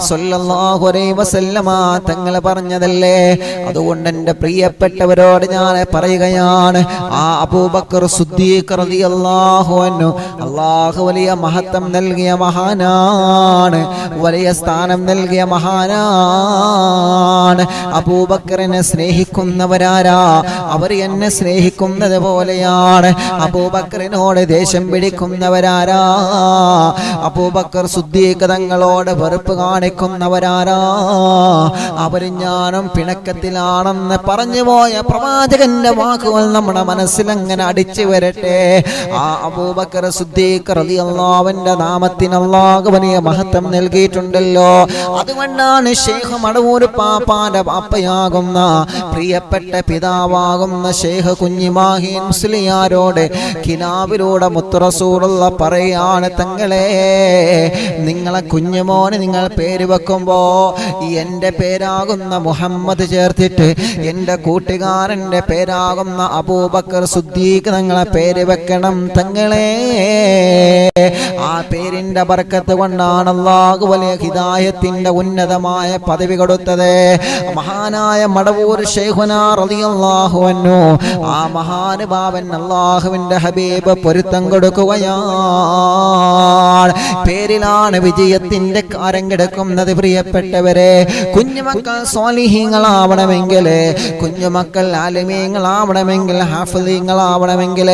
സല്ലല്ലാഹു അലൈഹി വസല്ലമ തങ്ങൾ പറഞ്ഞതല്ലേ. അതുകൊണ്ട് എന്റെ പ്രിയപ്പെട്ടവരോട് ഞാൻ പറയുകയാണ്, ആ അബൂബക്കർ സിദ്ദീഖ് റളിയല്ലാഹു അൻഹു അല്ലാഹു വലിയ മഹത്വം നൽകിയ മഹാനാണ്, വലിയ സ്ഥാനം നൽകിയ മഹാനാണ്. അബൂബക്കറിനെ സ്നേഹിക്കുന്നവരാരാ? അവർ എന്നെ സ്നേഹിക്കുന്നത് പോലെയാണ്. അബൂബക്കറിനോട് ദേഷ്യം പിടിക്കുന്നവരാരാ? അബൂബക്കർ സിദ്ദീഖ് തങ്ങളോട് വെറുപ്പ് കാണിക്കുന്നവരാരാ? അവർ ഞാനും പിണക്കത്തിലാണെന്ന് പറഞ്ഞു പോയ പ്രവാചകന്റെ വാക്കുകൾ നമ്മുടെ മനസ്സിൽ അങ്ങനെ അടിച്ചു വരട്ടെ. ആ അബൂബക്കർ സിദ്ദീഖ് റളിയല്ലാഹു അൻഹുവിന്റെ നാമത്തിന് അല്ലാഹു വലിയ മഹത്വം നൽകിയിട്ടുണ്ടല്ലോ. അതുകൊണ്ടാണ് ശൈഖ് മടവൂർ പാപ്പാന്റെ പാപ്പയാകുന്ന പ്രിയപ്പെട്ട പിതാവാകുന്ന ശൈഖ് കുഞ്ഞിമാഹി മുസ്ലിയാരോട് കിനാവിലൂടെ മുത്ത് റസൂലുള്ള പറയാണ്, തങ്ങളെ, നിങ്ങളെ കുഞ്ഞുമോന് നിങ്ങൾ പേര് വെക്കുമ്പോ എന്റെ പേരാകുന്ന മുഹമ്മദ് ചേർത്തിട്ട് എന്റെ കൂട്ടുകാരന്റെ പേരാകുന്ന അബൂബക്കർ സിദ്ദീഖ് നിങ്ങളെ പേര് വെക്കണം തങ്ങളെ. ആ പേരിന്റെ ബർക്കത്ത് കൊണ്ടാണ് അല്ലാഹു വലിയ ഹിദായത്തിന്റെ ഉന്നതമായ പദവി കൊടുത്തത്. മഹാനായ മടവൂർ ശൈഖുനാ റളിയല്ലാഹു അൻഹു, ആ മഹാനുഭാവൻ അല്ലാഹുവിന്റെ ഹബീബ് പൊരുത്തം കൊടുക്കുകയാണ്. പേരിലാണ് വിജയത്തിന്റെ കാരം കിടക്കുന്നത്. പ്രിയപ്പെട്ടവരെ, കുഞ്ഞുമക്കൾ സ്വാലിഹീങ്ങളാവണമെങ്കിൽ, കുഞ്ഞുമക്കൾ ആലിമീങ്ങളാവണമെങ്കിൽ, ഹാഫിളീങ്ങളാവണമെങ്കിൽ,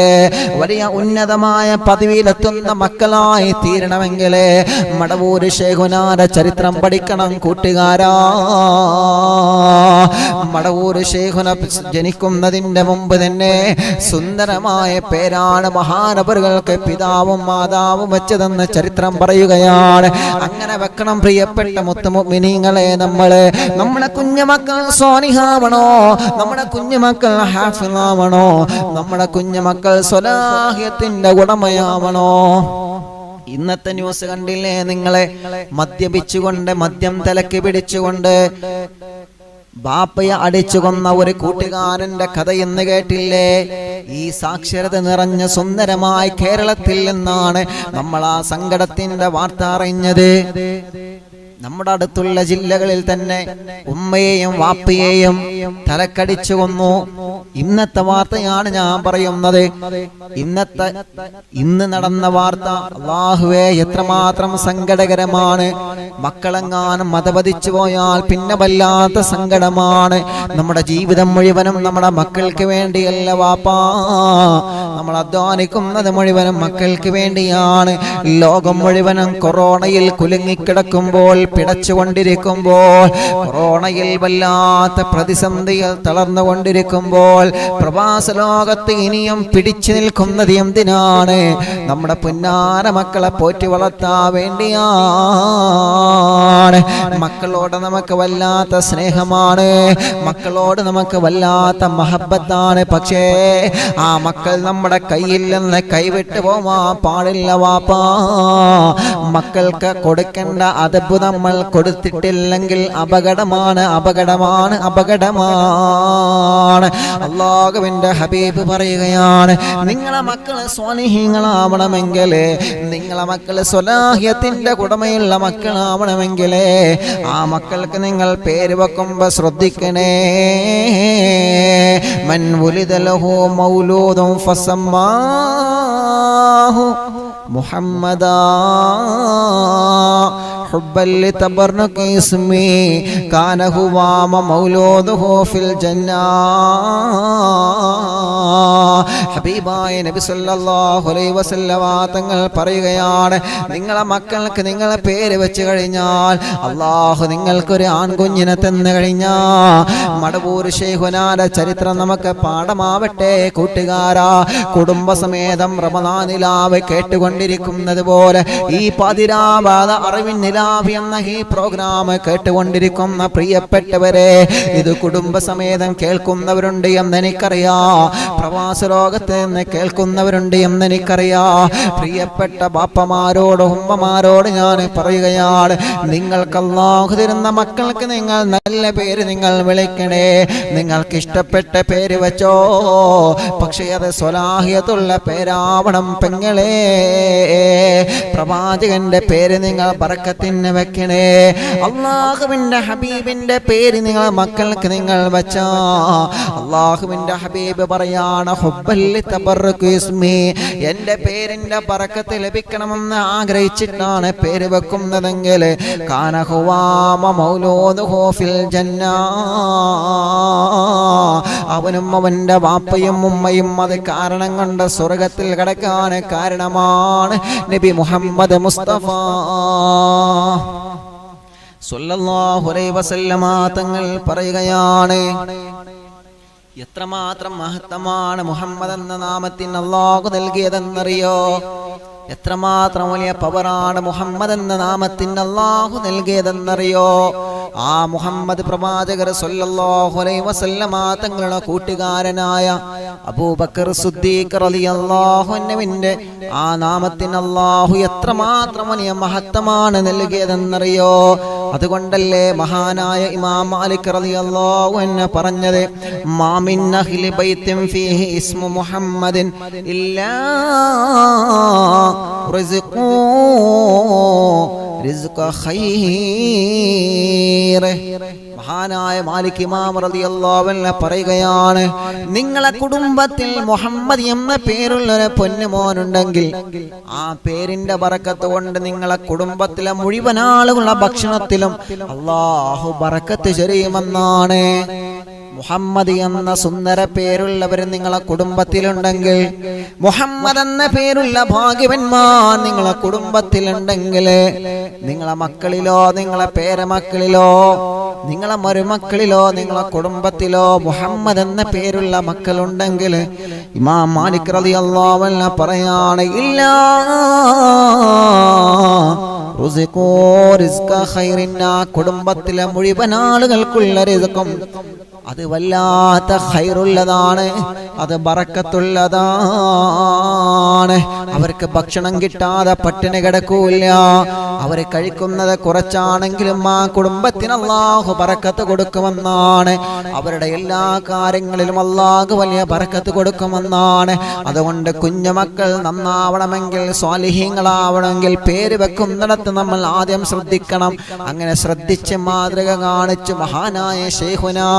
വലിയ ഉന്നതമായ പദവിയിലെത്തുന്ന മക്കളായി തീരണമെങ്കിൽ മടവൂര് ശൈഖുനാന്റെ ചരിത്രം പഠിക്കണം കൂട്ടുകാരാ. മടവൂര് ശൈഖുന ജനിക്കുന്നതിന്റെ മുമ്പ് തന്നെ സുന്ദരമായ പേരാണ് മഹാനവറുകൾക്ക് പിതാവും മാതാവും വെച്ചതെന്ന് ചരിത്രം പറയുകയാണ്. അങ്ങനെ വെക്കണം പ്രിയപ്പെട്ട മുത്തുമുഅ്മിനീങ്ങളെ. നമ്മുടെ കുഞ്ഞുമക്കൾ സ്വാലിഹാവണോ, നമ്മുടെ കുഞ്ഞുമക്കൾ ഹാഫിളാവണോ, നമ്മുടെ കുഞ്ഞുമക്കൾ സ്വലാഹിയത്തിന്റെ ഉടമയാവണോ? ഇന്നത്തെ ന്യൂസ് കണ്ടില്ലേ നിങ്ങളെ? മദ്യപിച്ചുകൊണ്ട്, മദ്യം തലക്ക് പിടിച്ചുകൊണ്ട് ബാപ്പയെ അടിച്ചു കൊന്ന ഒരു കൂട്ടുകാരന്റെ കഥ എന്ന് കേട്ടില്ലേ? ഈ സാക്ഷരത നിറഞ്ഞ സുന്ദരമായ കേരളത്തിൽ നിന്നാണ് നമ്മൾ ആ സങ്കടത്തിന്റെ വാർത്ത അറിഞ്ഞത്. നമ്മുടെ അടുത്തുള്ള ജില്ലകളിൽ തന്നെ ഉമ്മയെയും വാപ്പയെയും തലക്കടിച്ചു കൊന്നു. ഇന്നത്തെ വാർത്തയാണ് ഞാൻ പറയുന്നത്. ഇന്ന് നടന്ന വാർത്ത അല്ലാഹുവേ എത്രമാത്രം സങ്കടകരമാണ്. മക്കളെങ്ങാനും മതപതിച്ചു പോയാൽ പിന്നെ വല്ലാത്ത സങ്കടമാണ്. നമ്മുടെ ജീവിതം മുഴുവനും നമ്മുടെ മക്കൾക്ക് വേണ്ടിയല്ല വാപ്പാ, നമ്മൾ അധ്വാനിക്കുന്നത് മുഴുവനും മക്കൾക്ക് വേണ്ടിയാണ്. ലോകം മുഴുവനും കൊറോണയിൽ കുലുങ്ങിക്കിടക്കുമ്പോൾ, പിടച്ചുകൊണ്ടിരിക്കുമ്പോൾ, കൊറോണയിൽ വല്ലാത്ത പ്രതിസന്ധിയിൽ തളർന്നുകൊണ്ടിരിക്കുമ്പോൾ, പ്രവാസ ലോകത്ത് ഇനിയും പിടിച്ചു നിൽക്കുന്നത് എന്തിനാണ്? നമ്മുടെ പുന്നാര മക്കളെ പോറ്റി വളർത്താൻ വേണ്ടിയാണ്. മക്കളോട് നമുക്ക് വല്ലാത്ത സ്നേഹമാണ്, മക്കളോട് നമുക്ക് വല്ലാത്ത മഹബത്താണ്. പക്ഷേ ആ മക്കൾ നമ്മുടെ കയ്യിൽ നിന്ന് കൈവിട്ടു പോവാൻ പാടില്ല വാപ്പാ. മക്കൾക്ക് കൊടുക്കേണ്ട അതബ് നമ്മൾ കൊടുത്തിട്ടില്ലെങ്കിൽ അപകടമാണ്, അപകടമാണ്, അപകടമാണ്. അല്ലാഹുവിന്റെ ഹബീബ് പറയുകയാണ്, നിങ്ങളെ മക്കള് സ്വാലിഹീങ്ങളാവണമെങ്കിൽ, നിങ്ങളെ മക്കള് സ്വലാഹിയത്തിന്റെ ഉടമയുള്ള മക്കളാവണമെങ്കിൽ ആ മക്കൾക്ക് നിങ്ങൾ പേര് വെക്കുമ്പോ ശ്രദ്ധിക്കണേ. മൻ വുലിദ ലഹു മൗലൂദുൻ ഫസമ്മാഹു മുഹമ്മദാ ഹുബ്ബൻ ലിതബർറുക ഇസ്മി കാന ഹുവാ മൗലൂദുഹു ഫിൽ ജന്നാ. ഹബീബായ നബി സല്ലല്ലാഹു അലൈഹി വസല്ലമ തങ്ങൾ പറയുകയാണ്, നിങ്ങളെ മക്കൾക്ക് നിങ്ങളെ പേര് വെച്ച് കഴിഞ്ഞാൽ, അല്ലാഹു നിങ്ങൾക്കൊരു ആൺകുഞ്ഞിനെ തന്നു കഴിഞ്ഞാൽ, മടവൂര് ശൈഖുനാന്റെ ചരിത്രം നമുക്ക് പാഠമാവട്ടെ കൂട്ടുകാരാ. കുടുംബസമേതം റമദാനിലാവ് കേട്ടുകൊണ്ടിരിക്കുന്നത് പോലെ ഈ പതിരാവാത അറിവിൻ നിലാവ് എന്ന ഈ പ്രോഗ്രാം കേട്ടുകൊണ്ടിരിക്കുന്ന പ്രിയപ്പെട്ടവരെ, ഇത് കുടുംബസമേതം കേൾക്കുന്നവരുണ്ട് എന്നെനിക്കറിയാം, പ്രവാസ ലോകത്ത് നിന്ന് കേൾക്കുന്നവരുണ്ട് എന്നെനിക്കറിയാം. പ്രിയപ്പെട്ട ബാപ്പമാരോട് ഉമ്മമാരോട് ഞാൻ പറയുകയാണ്, നിങ്ങൾക്ക് അല്ലാഹു തരുന്ന മക്കൾക്ക് നിങ്ങൾ നല്ല പേര് നിങ്ങൾ വിളിക്കണേ. നിങ്ങൾക്ക് ഇഷ്ടപ്പെട്ട പേര് വെച്ചോ, പക്ഷേ അത് സ്വലാഹിയത്തുള്ള പേരാവണം പെങ്ങളെ. പ്രവാചകന്റെ പേര് നിങ്ങൾ ബറക്കത്തിന് വെക്കണേ. അല്ലാഹുവിന്റെ ഹബീബിന്റെ പേര് നിങ്ങൾ മക്കൾക്ക് നിങ്ങൾ വെച്ചാ, അല്ലാഹുവിന്റെ ഹബീബ് പറയാണ്, ഹുബ്ബൻ ലിതബർറുക ഇസ്മി, എന്റെ പേരിന്റെ ബറക്കത്ത് ലഭിക്കണമെന്ന് ആഗ്രഹിച്ചിട്ടാണ് പേര് വെക്കുന്നതെങ്കിൽ, കാന ഹുവാ മൗലൂദുഹു ഫിൽ ജന്നാ, അവനും അവന്റെ വാപ്പയും ഉമ്മയും അത് കാരണം കൊണ്ട് സ്വർഗത്തിൽ കടക്കാൻ കാരണമാണ്. നബി മുഹമ്മദ് മുസ്തഫ സ്വല്ലല്ലാഹു അലൈഹി വസല്ലമ തങ്ങൾ പറയുകയാണ്, എത്രമാത്രം മഹത്തമാണ് മുഹമ്മദ് എന്ന നാമത്തിന് അല്ലാഹു നൽകിയതെന്നറിയോ? എത്രമാത്രം വലിയ പവറാണ് മുഹമ്മദ് എന്ന നാമത്തിന് അല്ലാഹു നൽകിയതെന്നറിയോ? ആ മുഹമ്മദ് പ്രവാചകർ സ്വല്ലല്ലാഹു അലൈഹി വസല്ലമ തങ്ങളുടെ കൂട്ടുകാരനായ അബൂബക്കർ സിദ്ദീഖ് റളിയല്ലാഹു അൻഹുവിന്റെ ആ നാമത്തിന് അല്ലാഹു എത്രമാത്രം വലിയ മഹത്തമാണ് നൽകിയതെന്നറിയോ? അതുകൊണ്ടല്ലേ മഹാനായ ഇമാം മാലിക് റളിയല്ലാഹു അൻഹു പറഞ്ഞത്, മാ മിൻ അഹ്ലി ബൈത്തിൻ ഫീഹി ഇസ്മു മുഹമ്മദിൻ ഇല്ലാ റസിഖൂ റിസ്ഖ ഖൈർ. മഹാനായ മാലിക് ഇമാം റളിയല്ലാഹു അൻഹു പറയുകയാണ്, നിങ്ങളെ കുടുംബത്തിൽ മുഹമ്മദ് എന്ന പേരുള്ള ഒരു പൊന്നുമോനുണ്ടെങ്കിൽ ആ പേരിന്റെ ബറക്കത്ത് കൊണ്ട് നിങ്ങളെ കുടുംബത്തിലെ മുഴുവൻ ആളുകളുടെ ഭക്ഷണത്തിലും അല്ലാഹു ബറക്കത്ത് ചൊരിയുമെന്നാണ്. മുഹമ്മദ് എന്ന സുന്ദര പേരുള്ളവർ നിങ്ങളെ കുടുംബത്തിലുണ്ടെങ്കിൽ, മുഹമ്മദ് എന്ന പേരുള്ള ഭാഗ്യവന്മാർ നിങ്ങളെ കുടുംബത്തിലുണ്ടെങ്കിൽ, നിങ്ങളെ മക്കളിലോ നിങ്ങളെ പേരമക്കളിലോ നിങ്ങളെ മരുമക്കളിലോ നിങ്ങളെ കുടുംബത്തിലോ മുഹമ്മദ് എന്ന പേരുള്ള മക്കളുണ്ടെങ്കിൽ, ഇമാം മാലിക് റളിയല്ലാഹു അൻഹു പറയാണ്, ഇല്ല കുടുംബത്തിലെ മുഴുവൻ ആളുകൾക്കുള്ള റിസ്ഖും അത് വല്ലാത്ത ഖൈറുള്ളതാണ്, അത് ബറക്കത്തുള്ളതാണ്. അവർക്ക് ഭക്ഷണം കിട്ടാതെ പട്ടിണി കിടക്കൂല. അവർ കഴിക്കുന്നത് കുറച്ചാണെങ്കിലും ആ കുടുംബത്തിന് അല്ലാഹു ബറക്കത്ത് കൊടുക്കുമെന്നാണ്. അവരുടെ എല്ലാ കാര്യങ്ങളിലും അല്ലാഹു വലിയ ബറക്കത്ത് കൊടുക്കുമെന്നാണ്. അതുകൊണ്ട് കുഞ്ഞുമക്കൾ നന്നാവണമെങ്കിൽ, സ്വാലിഹീങ്ങളാവണമെങ്കിൽ പേര് വെക്കുന്നിടത്ത് നമ്മൾ ആദ്യം ശ്രദ്ധിക്കണം. അങ്ങനെ ശ്രദ്ധിച്ച് മാതൃക കാണിച്ചു മഹാനായ ശൈഖുനാ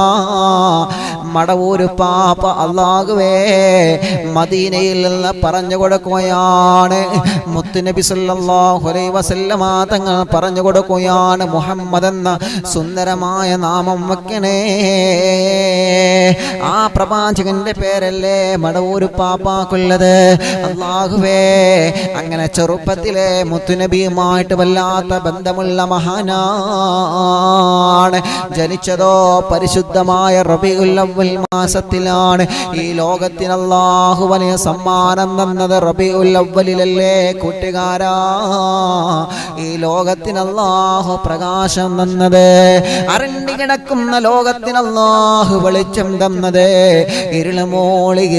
മടവൂർ പാപ്പ അല്ലാഹുവേ മദീനയിൽ നിന്ന് പറഞ്ഞു കൊടുക്കുകയാണ്. മുത്തുനബി സല്ലല്ലാഹു അലൈഹി വസല്ലമ തങ്ങൾ പറഞ്ഞു കൊടുക്കുകയാണ്, മുഹമ്മദ് എന്ന സുന്ദരമായ നാമം വെക്കണേ. ആ പ്രവാചകന്റെ പേരല്ലേ മടവൂർ പാപ്പാക്കുള്ളത്. അല്ലാഹുവേ അങ്ങനെ ചെറുപ്പത്തിലെ മുത്തുനബിയുമായിട്ട് വല്ലാത്ത ബന്ധമുള്ള മഹാനാണ്. ജനിച്ചതോ പരിശുദ്ധമായ റബീഉൽ അവ്വൽ മാസത്തിലാണ്. ഈ ലോകത്തിന് അല്ലാഹു വലിയ സമ്മാനം തന്നത് റബീഉൽ അവ്വലിലല്ലേ കൂട്ടുകാരാ. ഈ ലോകത്തിന് അല്ലാഹു പ്രകാശം തന്നത്, അരണ്ടി കിടക്കുന്ന ലോകത്തിന് അല്ലാഹു വെളിച്ചം തന്നത്,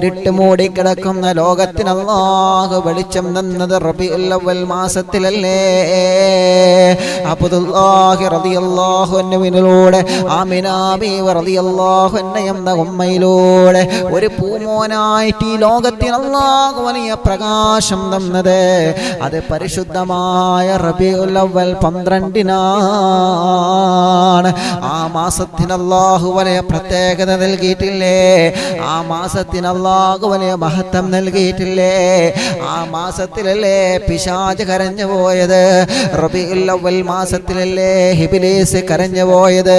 ഇരുട്ട് മൂടി കിടക്കുന്ന ലോകത്തിന് അല്ലാഹു വെളിച്ചം തന്നത് റബീഉൽ അവ്വൽ മാസത്തിലല്ലേ. അബ്ദുല്ലാഹി റളിയല്ലാഹു അൻഹുവിലൂടെ ആമിന ബീവി റളിയല്ലാഹു അൻഹ എന്ന ഉമ്മയിലൂടെ ഒരു പൂമോനായിട്ട് ഈ ലോകത്തിന് അല്ലാഹു വലിയ പ്രകാശം തന്നത് അത് പരിശുദ്ധമായ റബീഉൽ അവ്വൽ 12-നാണ്. ആ മാസത്തിന് അല്ലാഹു വലിയ പ്രത്യേകത നൽകിയിട്ടില്ലേ? ആ മാസത്തിന് അല്ലാഹു വലിയ മഹത്വം നൽകിയിട്ടില്ലേ? ആ മാസത്തിലല്ലേ പിശാച് കരഞ്ഞു പോയത്? റബീഉൽ അവ്വൽ മാസത്തിലല്ലേ ഇബ്ലീസ് കരഞ്ഞു പോയത്?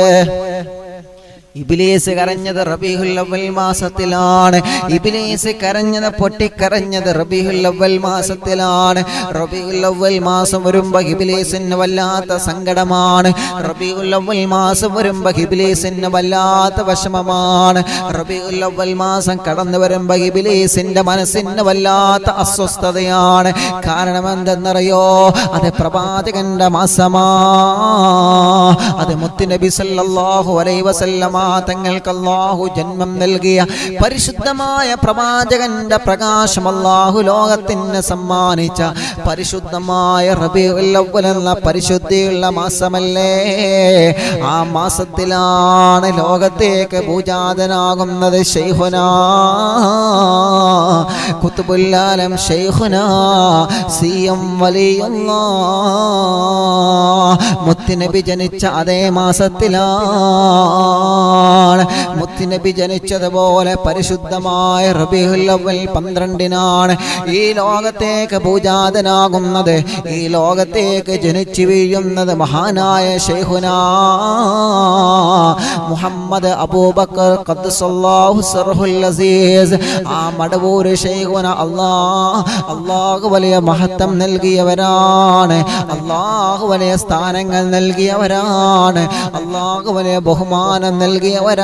ഇബ്ലീസ് കരഞ്ഞത് റബീഉൽ അവ്വൽ മാസത്തിലാണ്. ഇബ്ലീസ് കരഞ്ഞത് പൊട്ടിക്കരഞ്ഞത് റബീഉൽ അവ്വൽ മാസത്തിലാണ്. റബീഉൽ അവ്വൽ മാസം വരുമ്പോൾ ഇബ്ലീസിന് വല്ലാത്ത സങ്കടമാണ്. റബീഉൽ അവ്വൽ മാസം വരുമ്പോൾ ഇബ്ലീസിന് വല്ലാത്ത വിഷമമാണ്. റബീഉൽ അവ്വൽ മാസം കടന്നു വരുമ്പോൾ ഇബ്ലീസിന്റെ മനസ്സിന് വല്ലാത്ത അസ്വസ്ഥതയാണ്. കാരണം എന്തെന്നറിയോ? അത് പ്രവാചകന്റെ മാസമാ. അത് മുത്തുനബി സല്ലല്ലാഹു അലൈഹി വസല്ലമ തങ്ങൾക്ക് അല്ലാഹു ജന്മം നൽകിയ പരിശുദ്ധമായ പ്രവാചകന്റെ പ്രകാശം അല്ലാഹു ലോകത്തിന് സമ്മാനിച്ച പരിശുദ്ധമായ റബീഉൽ അവ്വൽ എന്ന പരിശുദ്ധിയുള്ള മാസമല്ലേ. ആ മാസത്തിലാണ് ലോകത്തേക്ക് പൂജാതനാകുന്നത് ശൈഖുനാ ഖുത്ബുൽ ആലം ശൈഖുനാ സിയം വലിയുല്ലാഹ്. മുത്തുനബി ജനിച്ച അതേ മാസത്തിലാണ്. മുത്തുനബി ജനിച്ചതുപോലെ പരിശുദ്ധമായ റബീഉൽ അവ്വൽ 12-നാണ് ഈ ലോകത്തേക്ക് പൂജാതനാകുന്നത്. ഈ ലോകത്തേക്ക് ജനിച്ചു വീഴുന്നത് മഹാനായ ശൈഖുനാ മുഹമ്മദ് അബൂബക്കർ ഖദ്ദസല്ലാഹു സിർഹുൽ അസീസ്. ആ മടവൂർ ശൈഖുനാ അല്ലാഹു വലിയ മഹത്വം നൽകിയവരാണ്. അല്ലാഹു വലിയ സ്ഥാനങ്ങൾ നൽകിയവരാണ്. അല്ലാഹു വലിയ ബഹുമാനം നൽകിയവരാണ്.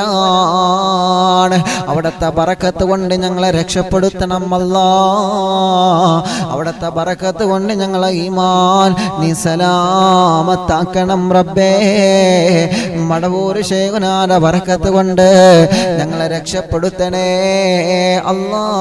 അവിടുത്തെ ബറക്കത്ത് കൊണ്ട് ഞങ്ങളെ രക്ഷപ്പെടുത്തണം അല്ലാഹ്. അവിടുത്തെ ബറക്കത്ത് കൊണ്ട് ഞങ്ങളെ ഈമാൻ നീ സലാമത്താക്കണം റബ്ബേ. മടവൂർ ശൈഖുനാന്റെ ബറക്കത്ത് കൊണ്ട് ഞങ്ങളെ രക്ഷപ്പെടുത്തണേ അല്ലാഹ്.